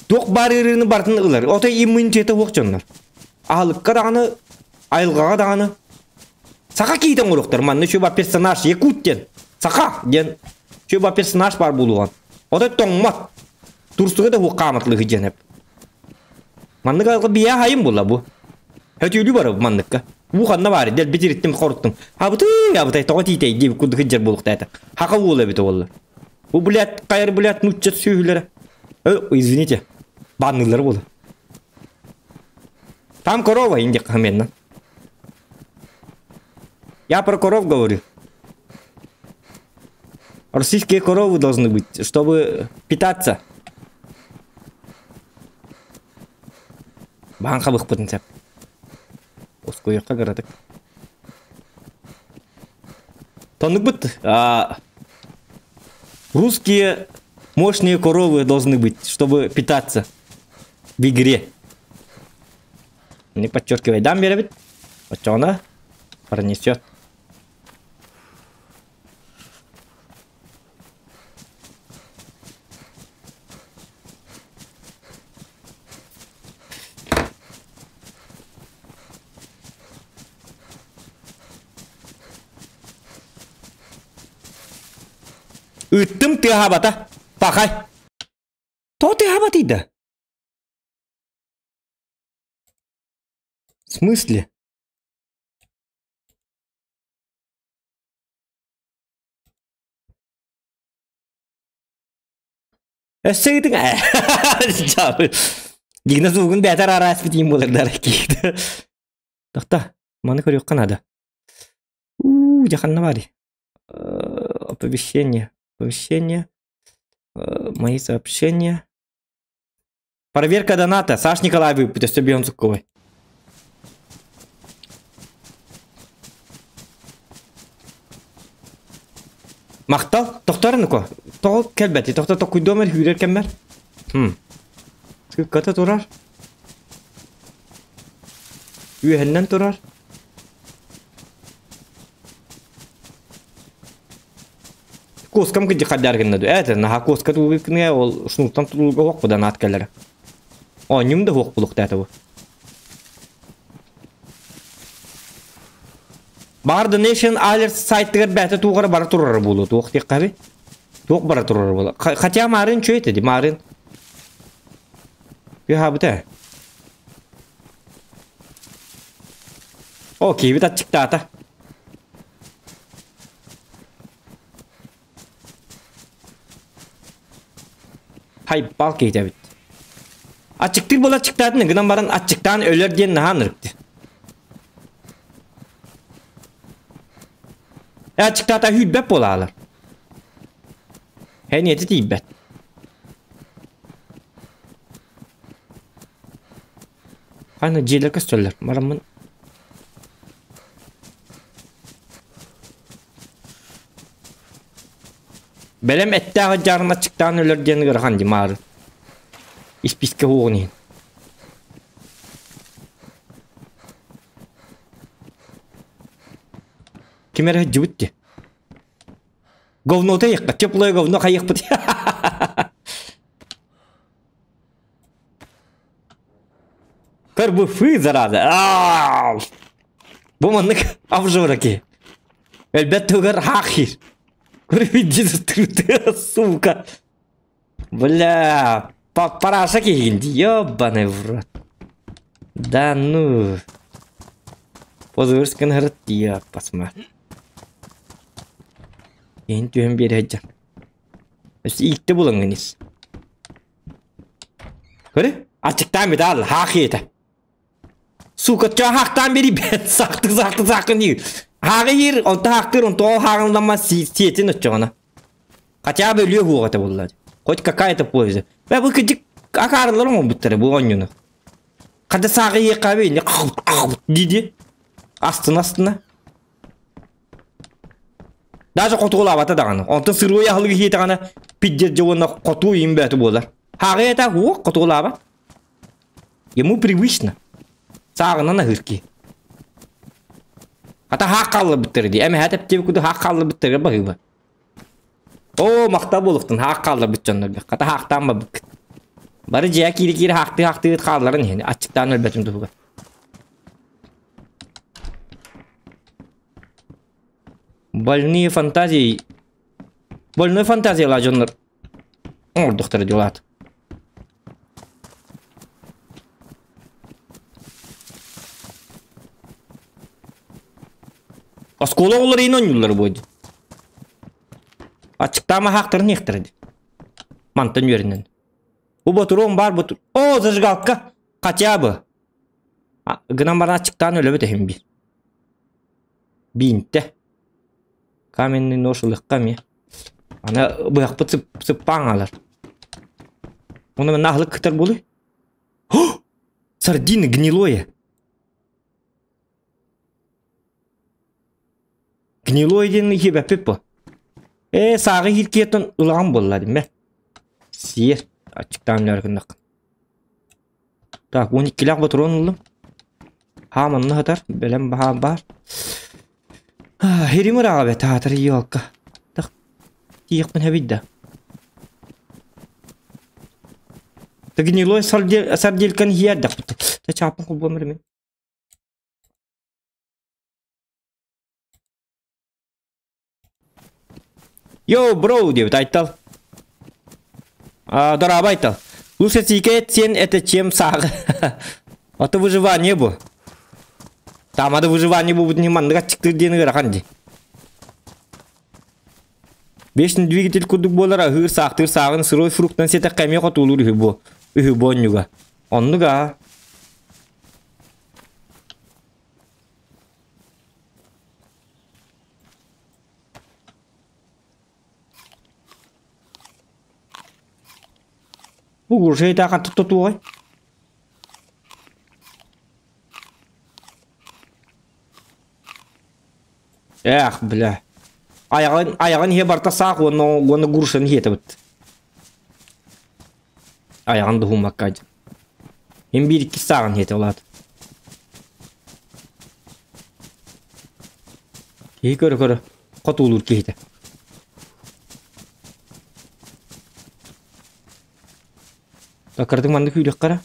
Тоқ барырыны бартын ылар. Ота иммунитеті оқчанлар. Алыққа дағаны, айылғаға дағаны. Сақа кейтен ұрықтар. Манны шөба персонаж екуттен. Сақа ден шөба персонаж бар болуған. Ота тоңмат. Турсуға да қамытлығы женеп. Манны қалғы бия хайым бола бұ. Хөтеулі бары манныққа. Бұқанна бары, дәл бетіреттім қорыттым. Абытай, тоға тийтей, деп күдігі жер болуқта әті. Хақа болы беті олар. Бұ білет, қайыр білет, нүтчет сөйлері. Извините, баннылар болы. Там корова индик хаменно. Я про коров говорю. Российские коровы должны быть, чтобы питаться. Банха выхпытнца. Оскуяққа қарадық. Тонық бұд. Русские мощные коровы должны быть, чтобы питаться в игре. Не подчеркивай, дам беребит. Вот что она пронесет. Үттім тыхабата. Пахай. То тыхабатида. В смысле? Эсейтің жабы. Дегіні суғын бәтір арас бітейін болырдар кейді. Тоқта, маны көрек қанады. Жақанна бар. Оповещение. Мои сообщения. Проверка доната. Саш Николаевич, это все бьем цуковой. Мақтал, тоқтарын ко. Тоқ келбәті, тоқта тоқ күдомер хүрер кембер. Сколько турар? Үйәннен турар. Коскам кыжы қаддарғында ду. Әті, наға коска туғықыны ол шынуқтан тұлуға оқ бұдан аткалары. О, нюмді оқ бұлықты әті бұл. Барды Nation Alert сайттығыр бәті туғары бара тұрары болу. Туқ тек қаби? Туқ бара тұрары болу. Қатя марын чөй етеді, марын. Бүй хабыта. О, кейбіт атчықта ата. Hay bal кейте бит. Açıktır bola çıktadın gınan baran açıktan ölür diyen nahan ırıktı. Açıktata hübbep bolalar. He niyeti tibbet. Hani ciler kıstırlar. Maramın. Belem ettağı jarın açıktan ölür diyen gırhan dimarı. İspiske hoğunayın. Kimere hıccı bitti. Govno da yıkka. Çöplüğü govno kayık bitti. Kır bu fı zarada. Bu manlık avcı ki. Elbette kır hakir. Kır video tuttu. Сука. Бля. Параша кейгенді, ёбаный в рот. Да ну. Позырскан ғырыт, я посмотри. Ең түйен бері әджан. Өсі икті болыңын ес. Көрі? Açıktan bir dal, hak yete. Сука, ча хақтан бері бәт сақты дейін. Хағы ер, онта хақтыр, онта ол хағынлама сетін өтчіғана. Хотя бы лёг оғаты болады. Хоть какая-то польза. Бә бұл күдік ақарылыр ма бұттары бұл оңыны. Қады сағы еқабы не дейді. Астына. Даже қотуғыл абаты дағаны. Онтын сырғы яғылығы хеті ғана пиддер жауына қотуы ең бәті болар. Хағы ета оқ қотуғыл абат. Ему привычно. Сағынан ағырки. Ата хақ қалы бұттары дей. Әмі әтіп тебе күді хақ қалы бұттары бағы ба. О, мақта болықтың хақ қалы бұттанлар бек. Ата хақтан ба бұк. Бары жия кері хақты қалларын ені. Açıktan өлбәтім тұғыға. Больные фантазии. Больной фантазиялар жонлар. Ордықтары делат. Аскола олар ең ойнылар бойды. Açıktama hақтарын ектірді. Мантын өрінен. Bu boturum бар botur. O zırgalka. Kaça bu? Gınan bana açıktan öyle bir tehim bir. Binte. Kamenin noşuluk kami. Ana bu yakpı sıppan alır. Onu ben nahlık kıtır buluy. Сардины гнилое. Гнилое ден хебе пеппо. Сағы хилкетін ылған болладым бе. Сиер. Açıktan lörgündük. Tak 12 lak batron oldum. Hamın hatar belem baha bar. Herimir abi tatar yolka. Tak. Yıkın hebidde. Tagniloy sardelkan hiyaddak. Ta çapın kubamır mı? Yo bro diyor taytal. Дорабайтал. Лучше тикет сен это чем саг. Это выживание бу. Там это выживание будет не манга чиктыр дені гыраханди. Бешін двигатель кудук болар ахыр сақтыр сағын сырой фруктан сета қаме қатулur үхі бонюга. Оннуга. Bu gurşayı da katı tutuğay. Bля. Ayağın he barta sağ onu gurşanı hete bit. Ayağın da humak kaydı. Hem bir iki sağın hete oladı. Hey körü. Katı olur ki hete. Akırdık mandık üylük kara.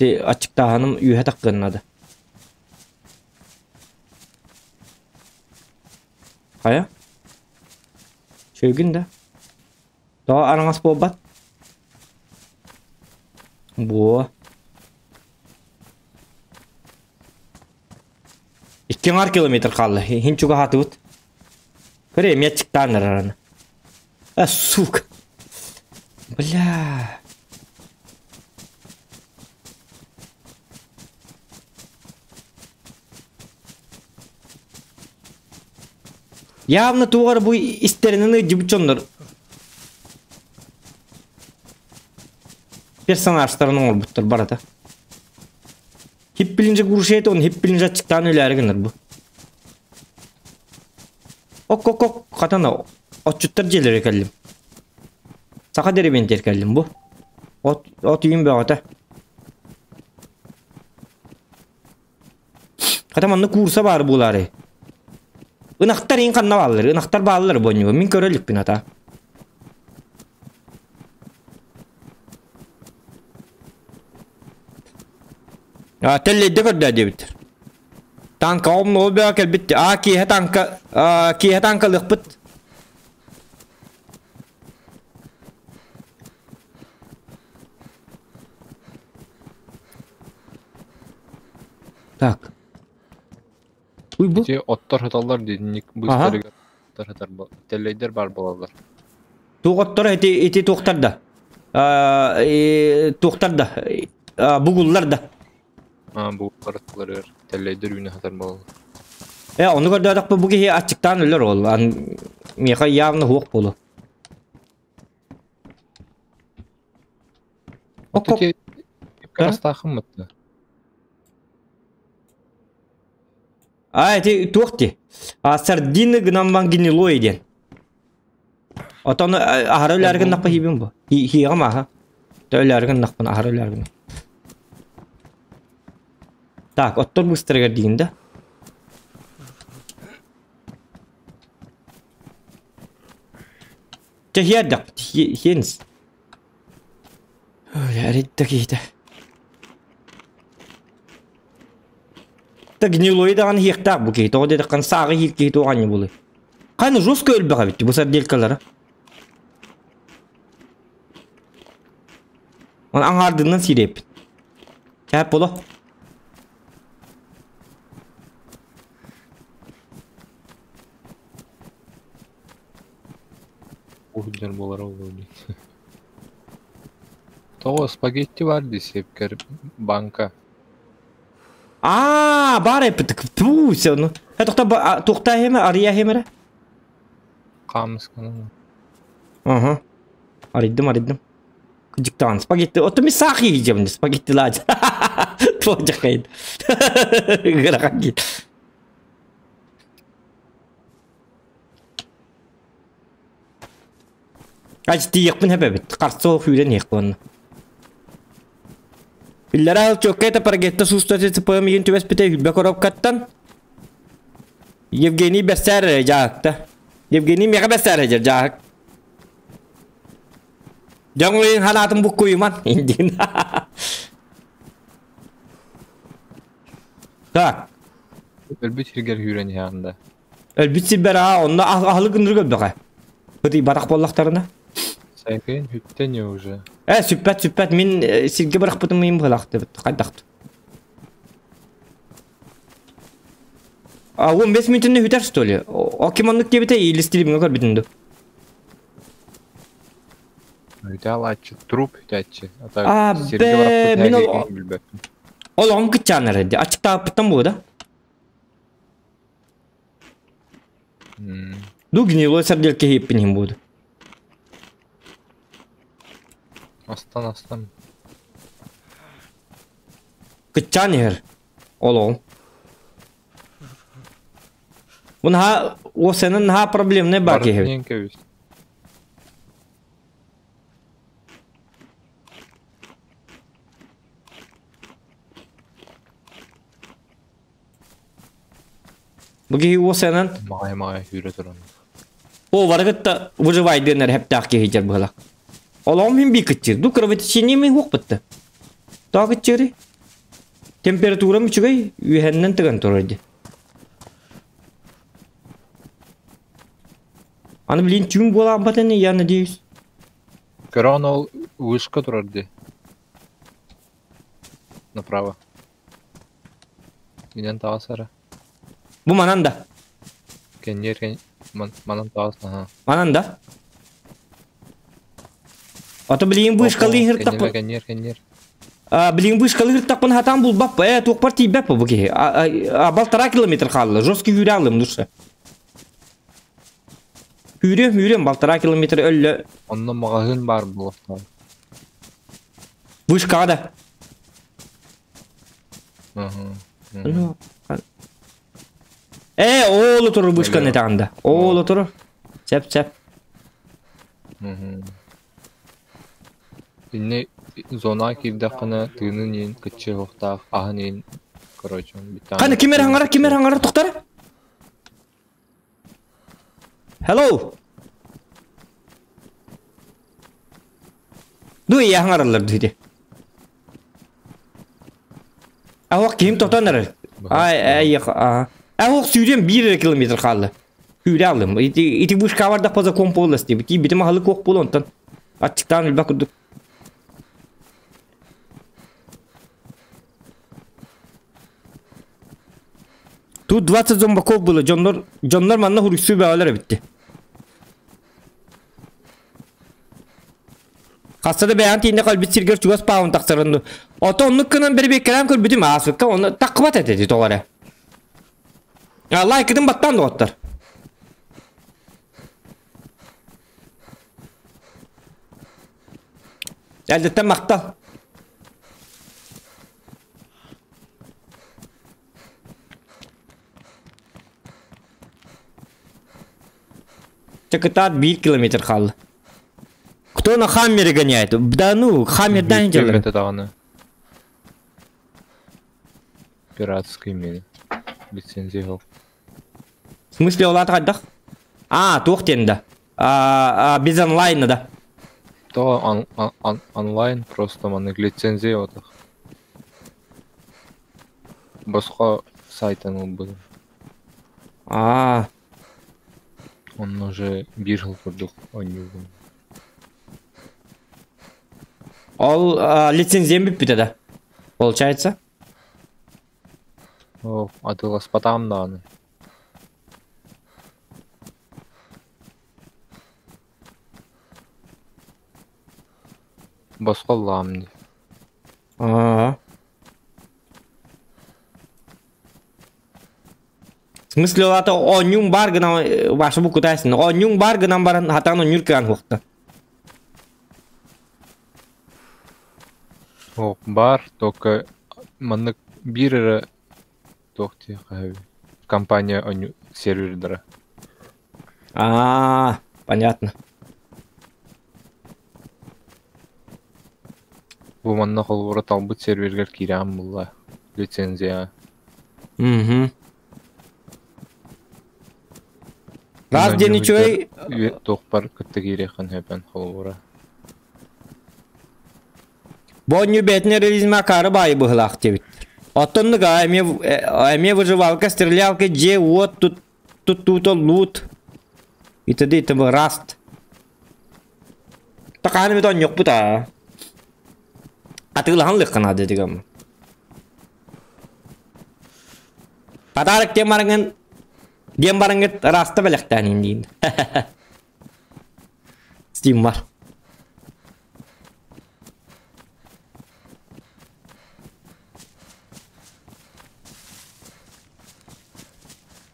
De açıkta hanım üye takkının adı. Kaya? Şöygün de. Daha arangas bobat. Bu. 2 kilometr kaldı. Hinçuga hatı bud. Kare emniyet çıktı arana. Сука. Бля. Явно тугар bu истеринini жибучондар. Персонажтарын олбуттар барата. Hep bilince kuruşaydı onu hep bilince çıktan öyle erginler bu. Ok katana otçutlar jeleri kellim. Saka deri ben terkellim bu. Ot yiyeyim be ota. Katamanlı kursa var buları. Inaktar in kanna bağlılar. Inaktar bağlılar bu oynuyor. Min körellik bin hata. Telleyde kadar diye bitir. Tanka omlu ol bir akıl bitti. Kihe tanka lıkpıt. Так. Uy bu. Ottar hatallar dedin. Bu istere ottar hatar. Telleyder bar bolalar. Tuğatlara eti tuğtar da. Tuğtar da. Bugullar da. Bu karatlar er. Telleyder üne hatar bolalar. Onu gördük bu gibi açıktan ölür ol. Meka yavna huok bolu. Otete karastahım mıtlı? Eti tuğti. Sardini gınamban ginilo eden. Otanı aharölergin nakpa hibim bu. Hiya ama ha. Töylergin nakpa aharölergin. Tak, ottor bu isterger deyinde. Tehiyerdak, hiyeniz. Öyle erittik iyiydi. Ta gniloyu da an hiyektak bu keydi. O dedik kan sağı hiyek keydi o anı bulu. Kan Ruska ölbeka bitti bu sefer delkalara. Onu ardından sirep. Kâp bolu. Uhudlar bolara oldu. Tava spagetti var disepker banka. Bara yaptık. Tuuu sen onu. Tokta hemen araya hemen. Kamus kanı. Aha. Aradım. Kıcıktan spagetti. Otomi sahi yiyeceğim. Spagetti laca. Tuğacak kaydı. Gırakak git. Açtı yakın hep evet. Karşı o hüren yakın. Illara choqueta para que estos sustos se pueden ir en tu vespete bekorop kattan. Yevgeny besar jaakta. Yevgeny mega besar jaak. Jangan halatım bu kuyuman indin. Tak. Elbet hirger hüren yanında. Elbette bera onda ahlı gündür göbdaka. Hadi barak bollaklarına. Sayın hütten ya уже. Süppet min silge bırak bıtım mıyım bılaktı kaydaktı. 15 minutunda hüter stoli. O kimanlık gibi de iyi listeli mi kadar bitindi. Hütel açı, trup hütetçi. Min oğlum kıçanlar hadi. Açık tapıttan bu da. Du gniloy sardelke hep benim bu da. Aslan. Kıçan yer. Oğlum. Buna o senin ha problem ne baki hep. Bagi o senin Maya hüret oranı. o vargıtta выживай denir hep takki hicer bıla. Олом hem bir kıtçır. Du kravatiçini mi hok bitti. Ta kıtçırı. Температура mı çıkay? Ühenden tıkan toraydı. Anı bilin tüm bu olan batını yanı deyiz. Кран ол вышка тұрарды. Направо. Менен тағасары. Bu mananda. Кенер манан тағасы. Ага. Mananda. Ata bilin bu işkalı hırtak bu. Кенер. Bilin bu işkalı hırtak bu hatan bul bap. Toqpar tiyip bap bu ki. Baltara kilometr kaldı. Joski yürü alım dursa. Yürüyorum baltara kilometr ölle. Онда магазин бар бұл. Bu işkada. Oğlu turu bu işkanı etağında. Oğlu turu. Çep. Инне зона кирде қана тыынын ен кычы оқтақ ағын ен короче. Kanı kimer hangara toqtar? Hello. Du iya hangaralar dedi. Awak kim toqtanlar? Ay. Awak sürüyorum 1 kilometre kaldı. Hüre aldım. İti bu şkavarda fazla kompolas diye. Bitim halı kok bul ondan. Açıktan bir bakırdık. Tu 20 zombakov было. Jonlar manna huriksu bağlar bitti. Kasada beyan tiyinde kalbit sirger çugas paun taksarındı. Ota onluk kınan beri bekleyen kıl bitim asfıkka onu takıbat ededi doğru. Allah ikidin battan doğutlar. Eldetten maktal. Sekitar 1 kilometre kaldı. Кто на хаммере гоняет? Да ну, хаммер данжер. Это дағаны. Пиратский мені. Лицензия жоқ. В смысле олаты қайдақ? Тоқтенді. Без онлайны да. То онлайн просто маны лицензия отық. Басқа сайтын ол бұл. Он уже 1 жыл көрдік ойнауын. Ол лицензиям бітпеді. Получается? Атылас батам да аны. Басқа лам де. В смысле олаты онюң бар гынан башы бұл күтайсын. Онюң бар гынан барын хатан онюр кыған хоқты. Бар, только маннык бирері тоқти компания сервердері. Понятно. Бұл манна қолуыра талбыт сервергер кирям бұлла. Лицензия. Раз дені чөй... Тоқпар күтті кереқан хөпен қолуыра. Бонню бетне реализма кары байы бұғылақ дебіт. Оттонныға әме выживалка, стрелялка, же, вот, тут, лут. И т.д. это был раст. Таканы бет он yok бұта. Атығылған лыққына дедігім. Патарық дем барыңғыт расты біліқтен ендейін. Стим бар.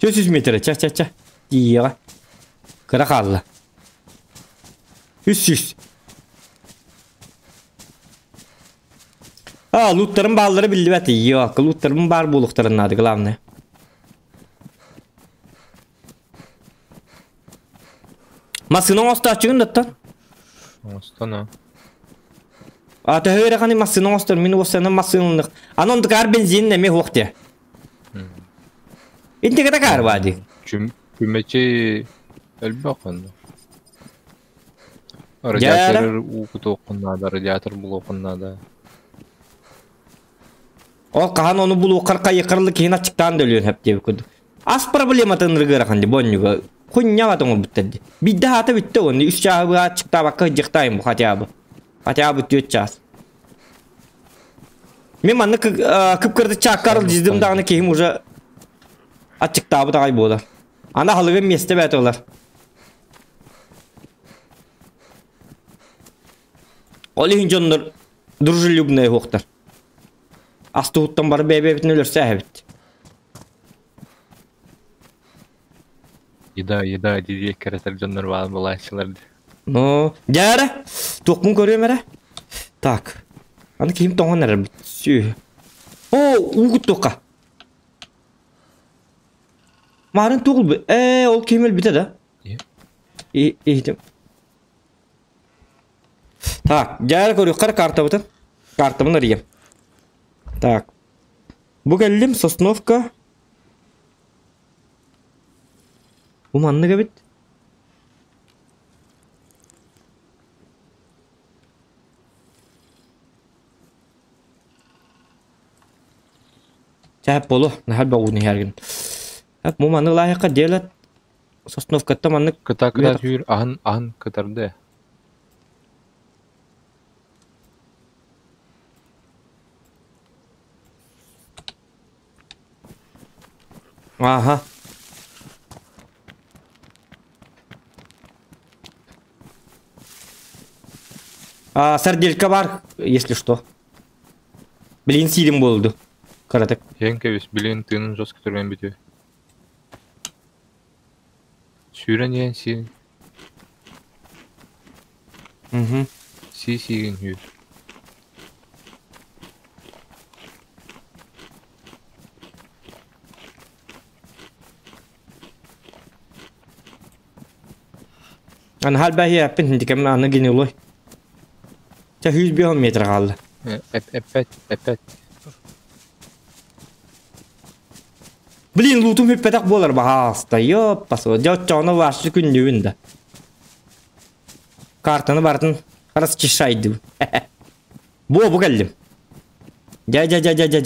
Сөз метрі, ча. Иеға. Кыра қалды. Үс. Луттарын балдары білді бәті. Иеға, луттарын бар болуқтарын ады, главное. Масының осты açığın dаттан? Остана. Тәхөйрі қаны масының осты, мені осының масыңындық. Анон дықар бензиніне ме оқты. Инте ката кар бади. Күмече әлбі қанды. Радиатор укут окуннада, радиатор бул окуннада. Ол кахан onu bulu кыркайы кырлы кейін ачыктан дөлөн хеп деп көдү. Ас проблема тынрыгы ханди боннуга. Хуйня ватон бутты. Бидде хата битте оны 3 чабы ачыкта бакка жыктайм бу хотя бы. Хотя бы 4 час. Мен манны кыпкырды чаккарыл жиздим дагыны кейим уже ачыкта бу дагай болар. Ана халыгы месте бәтөлөр. Олин жоннор дружелюбный хоктар. Астуттан бар бебебитин өлөрсө әбит. Еда, диде керетер жоннор бар булайчылар. Ну, жара. Токмун көрөм эре. Так. Аны ким тоңон эре бит. Сүй. О, угут тока. Марын тогул бу. Ол кемел бите да. Идем. Так, жара көрүп кар карта бутун. Картамын арыйым. Так. Бу келдим Сосновка. Бу манныга бит. Чап болу, нахал багуны хәрген. Ап бу манны лайыкка делет. Сосновкатта манны Кыта жүр ан кытарды. Ага. Сарделька бар, если что. Блин, силим болду. Каратек. Хенкевис билен тынын жос көтөргөн битүү. Сүйрен ен син. Сиген жүр. Аны хал бәхи әппен хіндікем аны гене олой. Та 100 метр қалды. Эппет. Блин, лутум эппетак болар бағаста. Ёппасы. Жауны баршы күнді. Картаны бардың қарасы кешайды. Бұл кәлдім. Жа.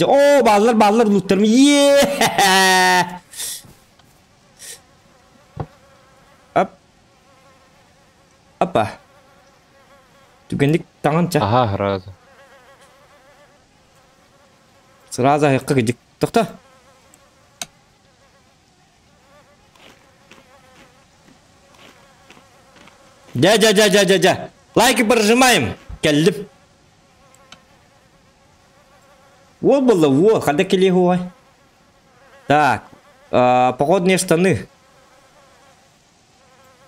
О, баллар луттарым. Apa? Түгендік таңынша. Ага, раза. Сразу аяққа кедік. Тоқта. Жа. Лайки прожимаем. Келдім. О, было, во, қада келе ғой. Так, походные штаны.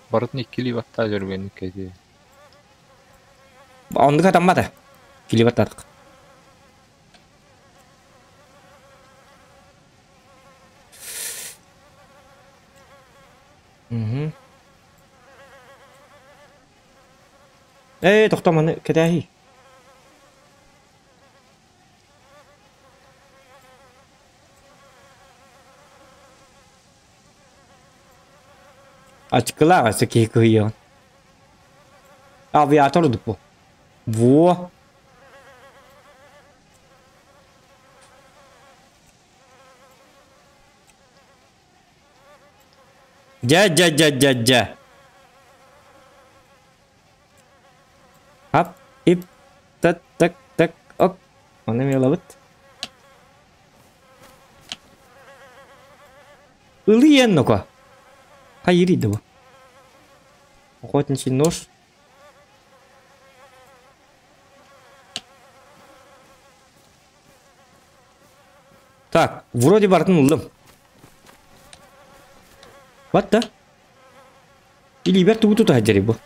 Бартын 2 киливатта жүрген кезде. Онды катамады. Киливаттадық. Тоқтаманы кәдәхи. Açıklar ise ki kıyıyor. Aviatörlük bu. Bu. Ja. Hop, ip, tak, ok. Mana mi labet? Iliyen no-ка? Hayır idi bu. Охотничий нож. Так, вроде бартын улдым. Вот да? Или бер тугу тута хаджари bu.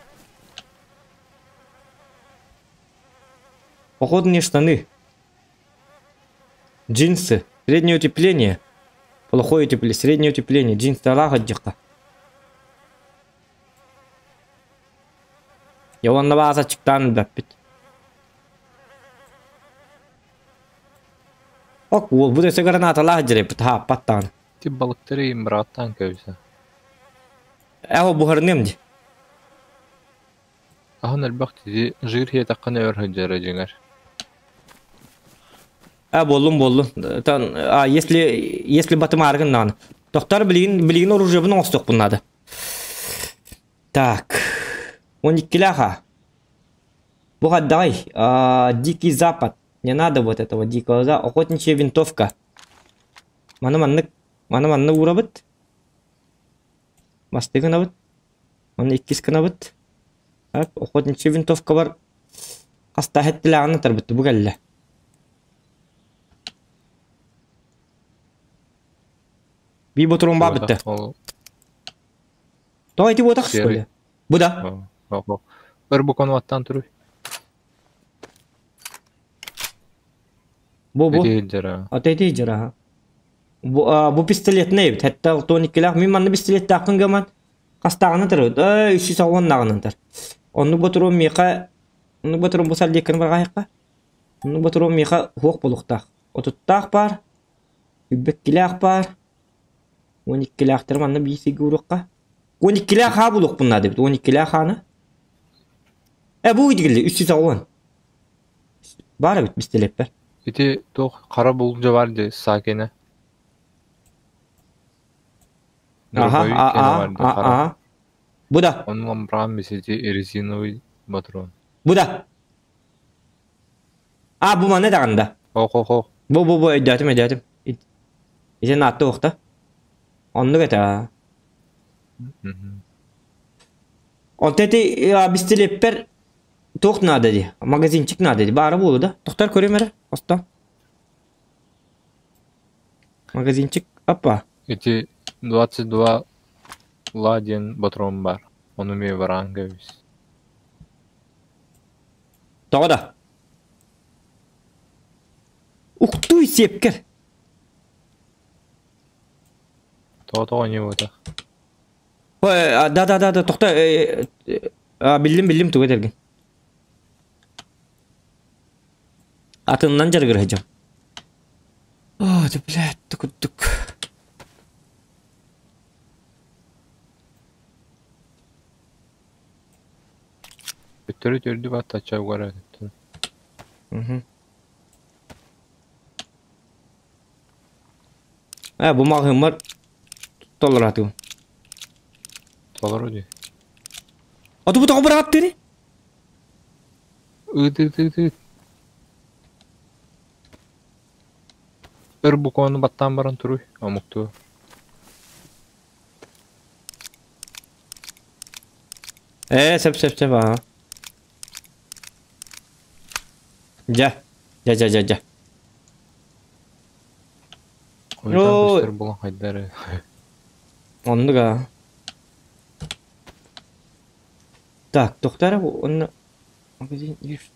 Походные штаны. Джинсы. Среднее утепление. Плохое утепление. Среднее утепление. Джинсы алагаджика. Яванна база çıktan бәппет. Ок, bu da granatalar haджари ha pattan. Тип балыктары имраттан көбүсө. Bu harnemdi. Ахан элбак тизи жыр хие таккана өр хыджара жеңер. Боллун. Если батым аргын нан. Тоқтар билигин оружие бун осток бунады. Так. 12 ляха. Бугаддай. Дикий запад. Не надо вот этого дикого запада. Охотничья винтовка. Маны урабыт. Масты гынабыт. Маны иккис гынабыт. Охотничья винтовка бар. Каста хеттиляганы тарбытты бугалла. Bir boturum var bitti. Daha eti bu da böyle. Bu da. Өр bu konu attan turu. Bu. Ete Ate jara. Bu pistolet ne? Hatta 12 lak min manı pistolet takın gaman. Kastağını tırı. Işi savun nağının tır. Onu boturum miqa. Onu boturum bu sal dekin var gayqa. Onu boturum miqa hoq buluqtaq. Otuttak var. Übbek kilak var. 12 лахтар манна биси гурукка. 12 лах ха булук бунна деп. 12 лах ханы. Bu идигилди 310. Бар бит бистелеп бер. Ити тох кара булжа бар де сакене. Ага. Bu da. Onun amran mesajı резиновый патрон. Bu da. Bu mana daganda. Ho. Bu edatim. İşte nattı oqta. Onu geta. On teti bistilepper toq na dedi. Magazinчик na dedi. Bari bolu da. Toqtar көрөмөр. Оста. Magazinчик. Опа. Эти 22 ладен патрон бар. Onu me varangavis. Тоғда. Уктуй сепкер. То не вот. Да, тоқта. Билдим туга терген. Атынан жаргыр хажам. Блядь, тук. Өттөрү бат тача угара. Bu mağımlar dolar atıyor. Dolar ödü. Adı bu da bırak dedi. Ödü. Bu konu battan baran turu. Amuktu. Sep ha. Ja. Oyuncular bulan haydarı. Onu da. Так, доктора он магазин иш.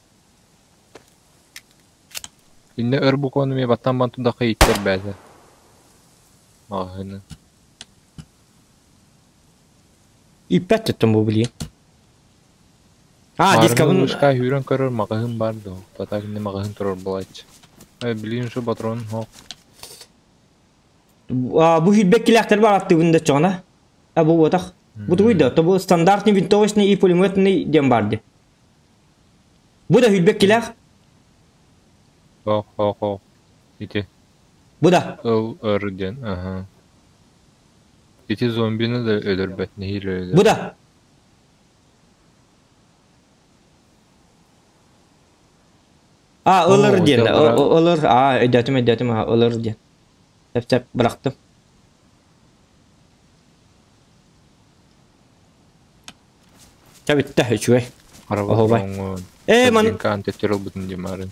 Инде bu konu me battan bantu da kayıtlar bazı. Ahını. İpet ettim bu biliyor. Diskabın uşka hüren karır mağahın vardı. Patakinde mağahın turur bulaç. Biliyorsun şu patron ho. Bu hidbekkiler var attı bunda çoğuna. Bu otak. Bu da bu стандартный винтовочный и пулеметный дем vardı. Bu da hidbekkiler. Ho. İti. Bu da. Ördün. Aha. İti zombini de ölür bet nehir ölür. Bu da. Ölür diyen. Ölür. Edetim. Ölür diyen. Sep bıraktım. Bitti şöyle. Araba bay. Man. Kan tetürül bütün cimarın.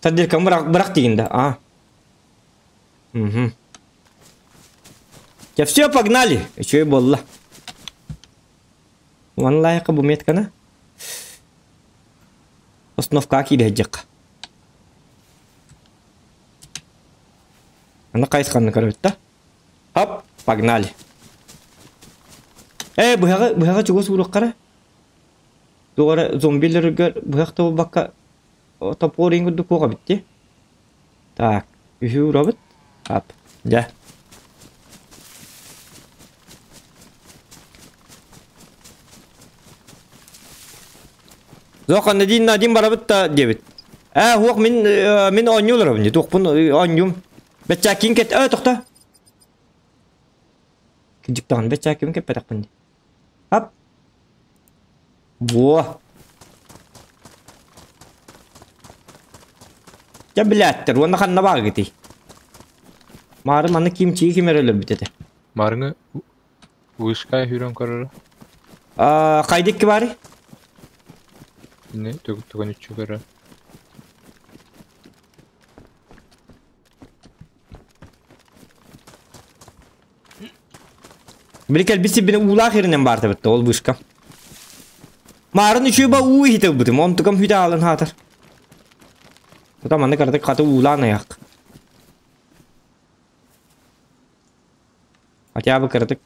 Tadil kamu bırak diginde. Все, погнали. Еще и болла. Ванлай кабу меткана. Установка акиде хеджек. Она кайсканны коротта. Хоп, погнали. Бұяға чугос ұрық қара. Доғара зомбилерге бұяқта бұл баққа топорын күрді қоға бітті. Так, үші ұрабыт. Хоп, да. Zokan Nadin barabıtta debit. Huok min oynuyorlar bence. Dokpun oynuyum. Beçakin ket tokta. Kiciktan beçakin ket petak bence. Hop. Buah. Ya bilattır. Wanda kan naba giti. Marı manı kimçi kimerler bitete. Marını Uşkaya hüron kararı. Kaydık ki bari. Ne tükkan üçü kararı. Birikel bisi bine uğla herinen barda bitti ol buşkam. Marın üçü ba uğu hite bitim. On tıkam hüde alın hatır. Bu da manı kardık katı uğla nayak. Hadi abi kırdık.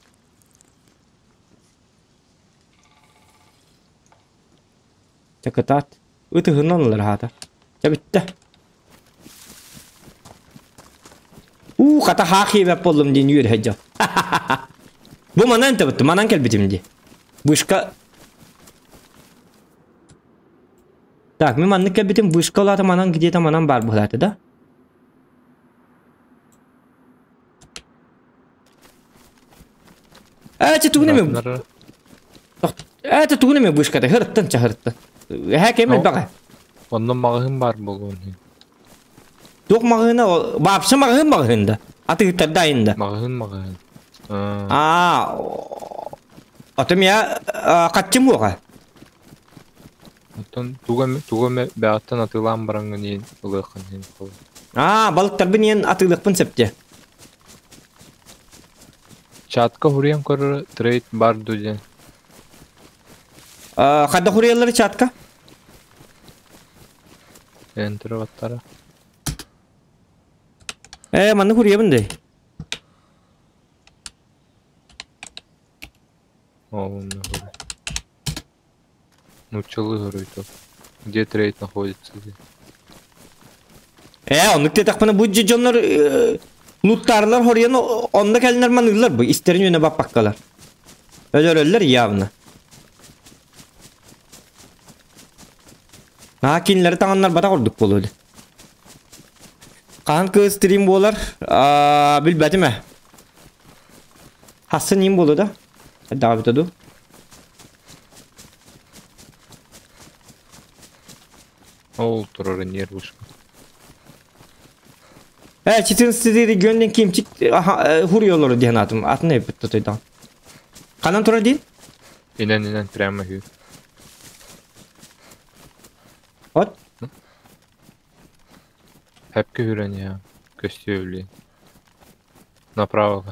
Çakıtat. Ütü hırnanılır hatır. Ya bitti. Kata haki ve pollum din yürü hecca. Bu manan tabitti. Manan kel bitimdi. Buşka. Tak mi manlık kel bitim. Buşka olata manan gidiyor da manan bar buhlatı da. Çetuğunu mi? Çetuğunu mi buşka da hırttın çahırttın. Hake mi baka? Ondan mağın var bugün. Dok mağına babşı mağın da. Atı hıttardayın da. Mağın. Atım ya kaççım bu ka? Ondan tuğum beattan atılan barangın yin ılıqın yin. Balıklar bin yen atılık bin septi. Çatka huriyan kararı trade bar dujen. Kadda huriyaları çatka? Enter vattara. Manı huriya bindi. Onu huri. Нучалы горит. Где трейд находится? Onluk dedik bana bu ciconlar lootlarlar horiyanı onda gelinler manırlar bu. İsterin yöne bak bakkalar. Öller yavna. Kinleri tanganlar bada kurduk bolu öyle. Kankı stream bolar. Bilbedi mi? Hasan yiyim bolu da. Davet edu. Olturarın yer buşka. Çitin stili gönden kim çık huruyorlar diye atım. Atın hep tutuydan. Kanan tura değil? İnen прямо hür. Ot. Hep hüren ya. Köstüğü Направо.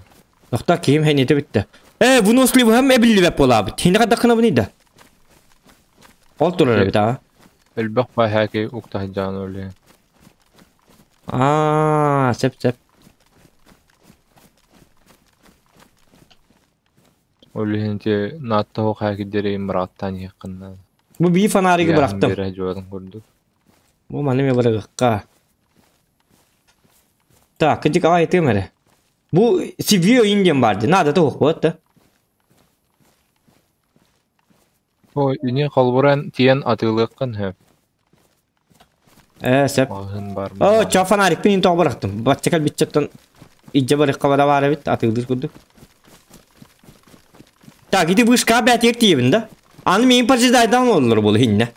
Nokta kim heniyete bitti. Bunu uslu bu hem ebilli web bol abi. Hindi kadar kına bu neydi? Olturar bir daha. Elbak bay haki uktah can öyle. Sep. Öyle hinti natta ho haki dereyim murattan yakından. Bu bir fanarıyı bıraktım. Bir hacıvadan kurduk. Bu manime bırakık. Tak, kıcık ayeti mere. Bu Sivio Indian vardı. Nada da hukukta. O ini kalburan tiyan atılıkkan hep. Sep. Mahın var mı? Çav fanarik benim tağı bıraktım. Batçakal bitçattan icca bırak kavada var evet. Atıldır kurduk. Tak, gidi bu ışkağı bet yek diyebinde. Anı meyin parçadaydan olur bolu hinne.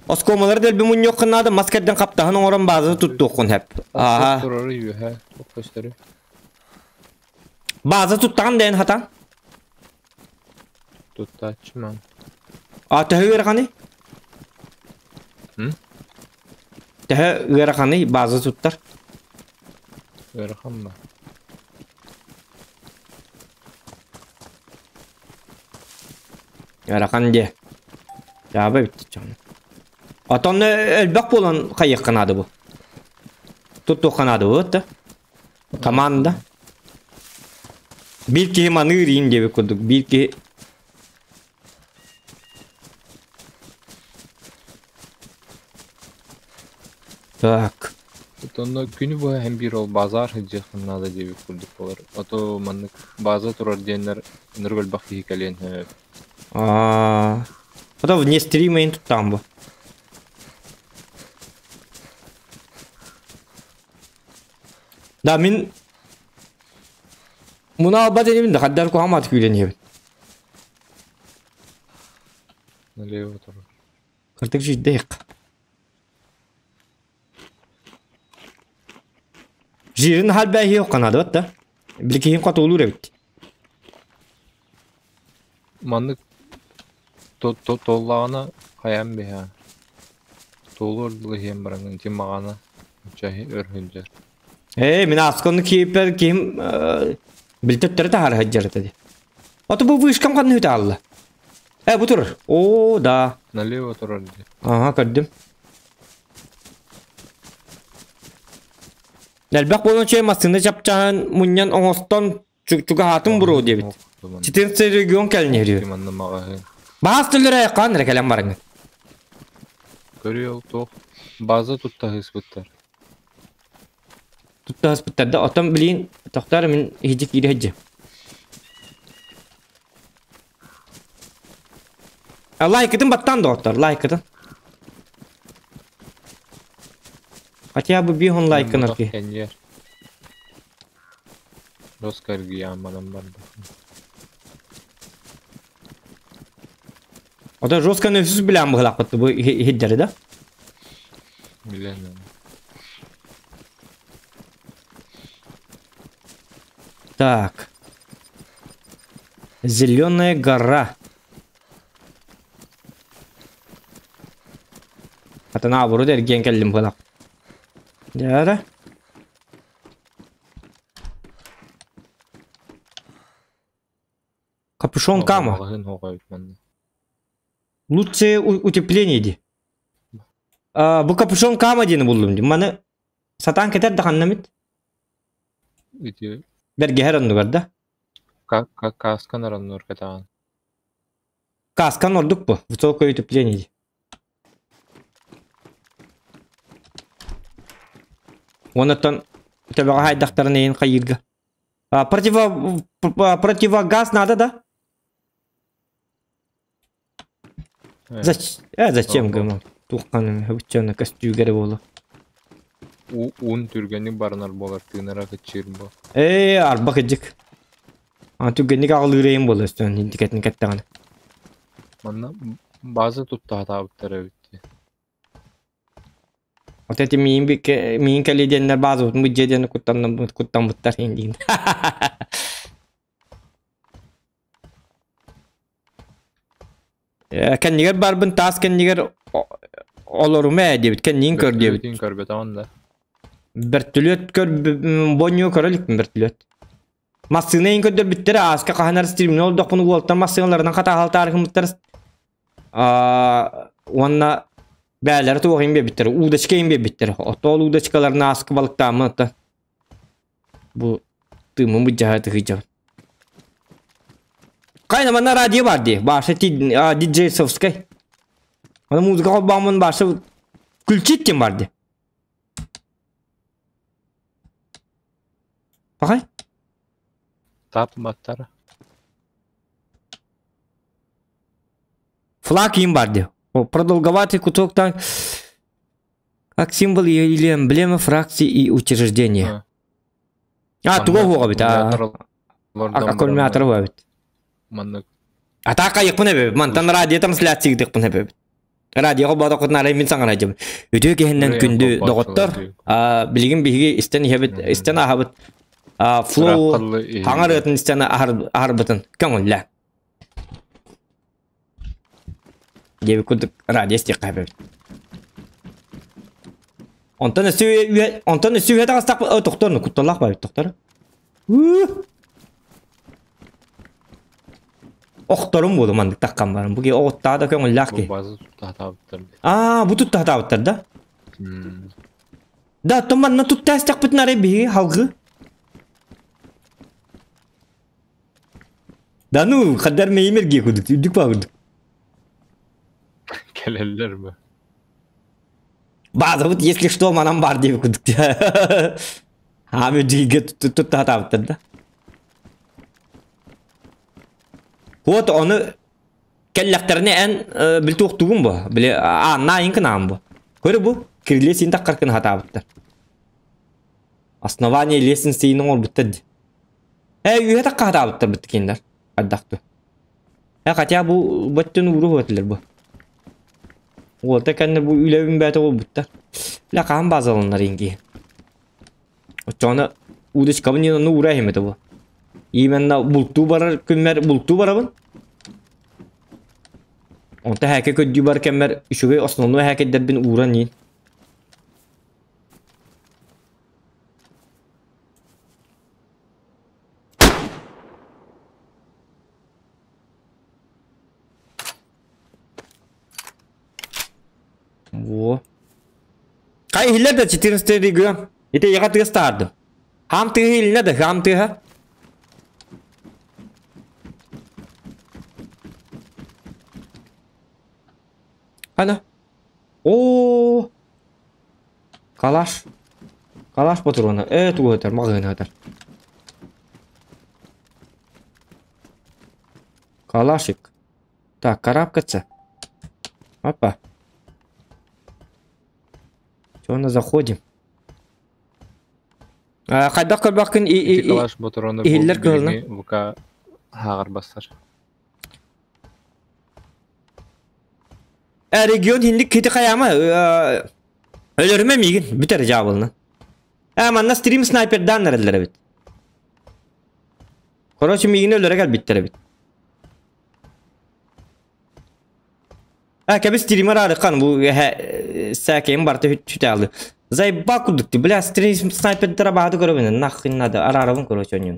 Oskomaları del bir mun yok kınada masketten kaptağın oran bazını tuttu okun hep. Turarı yiyor he. Çok gösteriyor. Bazı tuttan den hatan. Tutta açmam. Tehe ırakani. Tehe ırakani bazı tuttar. Verham mı? Irakan diye. Ya be bitti canım. Atanı elbak bolan kayık kanadı bu. Tuttu kanadı bu da. Tamam da. Bir ki manı yürüyün diye kurduk. Bir ki tak. Онтонно күнү бу hem bir ol bazar hıcıqın nada debi kurduk bolar. Oto manlık baza turar diyenler nırgol bak hikalen. O da не стримейн туттан бу. Да мен муна алба денемин да хаддар ку хамат күйлениебин. Налево турар. Кыртык жиддек. Жирин хал бәйхи оқанады бат да. Билкейин қатулур эбит. Manlık tollağına kayan bir ha. Толор бұл hem бараңын тимағаны чахи өрхүнжер. Мен асконны кейпер кем билтеттері тахар хаджар теді. Аты бұл вышкам қанны өте алла. Бұл тұрыр. О, да. Налево тұрар де. Ага, көрдім. Әлбәк болын чай масында жапчағын мұниян оңостон чуга хатын бұру дебет. 14 регион кәліне өріу. Бағас түлдері айыққан рәкәлем барыңыз. Көрüyor тоқ. Bazı tutta hıspıttar. Tutta hıspıttar da otam bilin toqtar min hicik iri hicci. Like'ın battan doktor, like'ın. Хотя бы бігон лайкын арки. Роскарги яманам барды. O da Roska nefsiz bilen mi hılak battı bu hidderi de? Bilemem. Так. Зеленая гора. Это наоборот, ergen kellim hılak. Dere. Капюшон кама. Лучшее утепление ди. Bu капюшон кама дені buldum ди. Маны сатан кетер да ханнамит. Берге херанну гарда. Каскан аранну оркатан. Каскан ордук bu. Высокое утепление ди. Онотон тебе хайдактарын эйин кайырга. Противогаз надо, да? Зачем гэмон? Тухканым хыбчана костюгері болу. Un түргені барынар болар, тыынара кычыр бол. Арба кыджык. Түргені кағылырайын болу өстен, индикетін кәттіғаны. Манна базы тұтта хатабыттар өтті. Вот эти миин кәледенлер базы бұтын бұт жедені құттан бұттар ендейін. Кәннігер барбын тас кәннігер оларым әдебіт, кәннігін көр дебіт. Бертүлетін көр бет ағында. Бертүлет көр, бонyo көрілікпін бертүлет. Масыны ең көрдер біттері асқа қағанар стриміне олдық бұны олттар масыналарынан қата қал тарихын бұттар. Онна бәлері туғын бе біттері, удачкайын бе біттері. Отол удачкаларына асқы балықтамы ұтты. Бұл тымын бұд жағаты ғыжабын. Кайнамана радио бар де, башы диджейсовскай. Ана музыка қолбамын башы күлчеттен бар де. Бақай? Тап баттары. Флаг им бар де. Продолговатый кусок как символ или эмблема фракции и учреждения. Туго хуға бит. Аккумулятор хуға бит. Атака якпын эбе, мантан радио трансляция дикпын эбе. Радио бада кутнары мен саңара жабы. Өтө кехенден күндү доготтор, билген биги истен хебет, истен ахабыт. Флоу хаңар өтін истен ахарбытын. Көңүллә. Деби кудук радио стек эбе. Онтан өсү тагыстак токторну кутталак бар токтор. Оқтарым болу мандық таққан барым. Бұге оғытта да көңіл ләқке. Бұл базы тұтта хатабыттар. Бұ тұтта хатабыттар да? Да, томанна тұтта әстек бұтын арай бейге халғы. Да, ну, қадар меймерге күдік, үдік ба күдік. Келелер бі. База вот, если что, манам бар деп күдікте. Ами диге тут атаптыр да. Вот оны келлектеріне ән білті оқтуғын бұ. Біле, наинкін ам бұ. Көрі бұ, кіріле сен таққарқын атаптыр. Основание лесін сейінің ол біттірді. Үйе таққа атаптыр бітті кендер. Аддақты. Қатя бұ бұттын ұру өтілер бұ. Олта кәндір бұ үйләуін бәті ол бұттар. Ля қаған базалынар енге. Отчаны удыш кабын еноны ұра емеді бұ. Именна бұлту барар, күнмер бұлту барабын. Онта хәке көдді бар кәммер үшіге основной хәкеддербін уран ен. Во. Кай хиллер да 14 регион. Это я как-то старту. Хам ты или надо, хам ты, ха? Ана. О. Калаш. Калаш патроны. Эту өтер, мағын өтер. Калашик. Так, карабкаться. Опа. Чё, заходим. Қайда көрбақын Калаш патроны ииллер көлні. Бұқа хағыр бастар. Регион хиндик кеті қаяма өлеріме мейгін бүтер жабылны. Манна стрим снайпердан нәрелері бит. Короче, мейгін өлері кәл биттері бит. Кәбі стример арыққан бұл сәкейін барты хүті алды. Зай бақудыкты, бля, стрим снайпердара бағады көрі бені. Нақын нады, арарабын көроче өнен.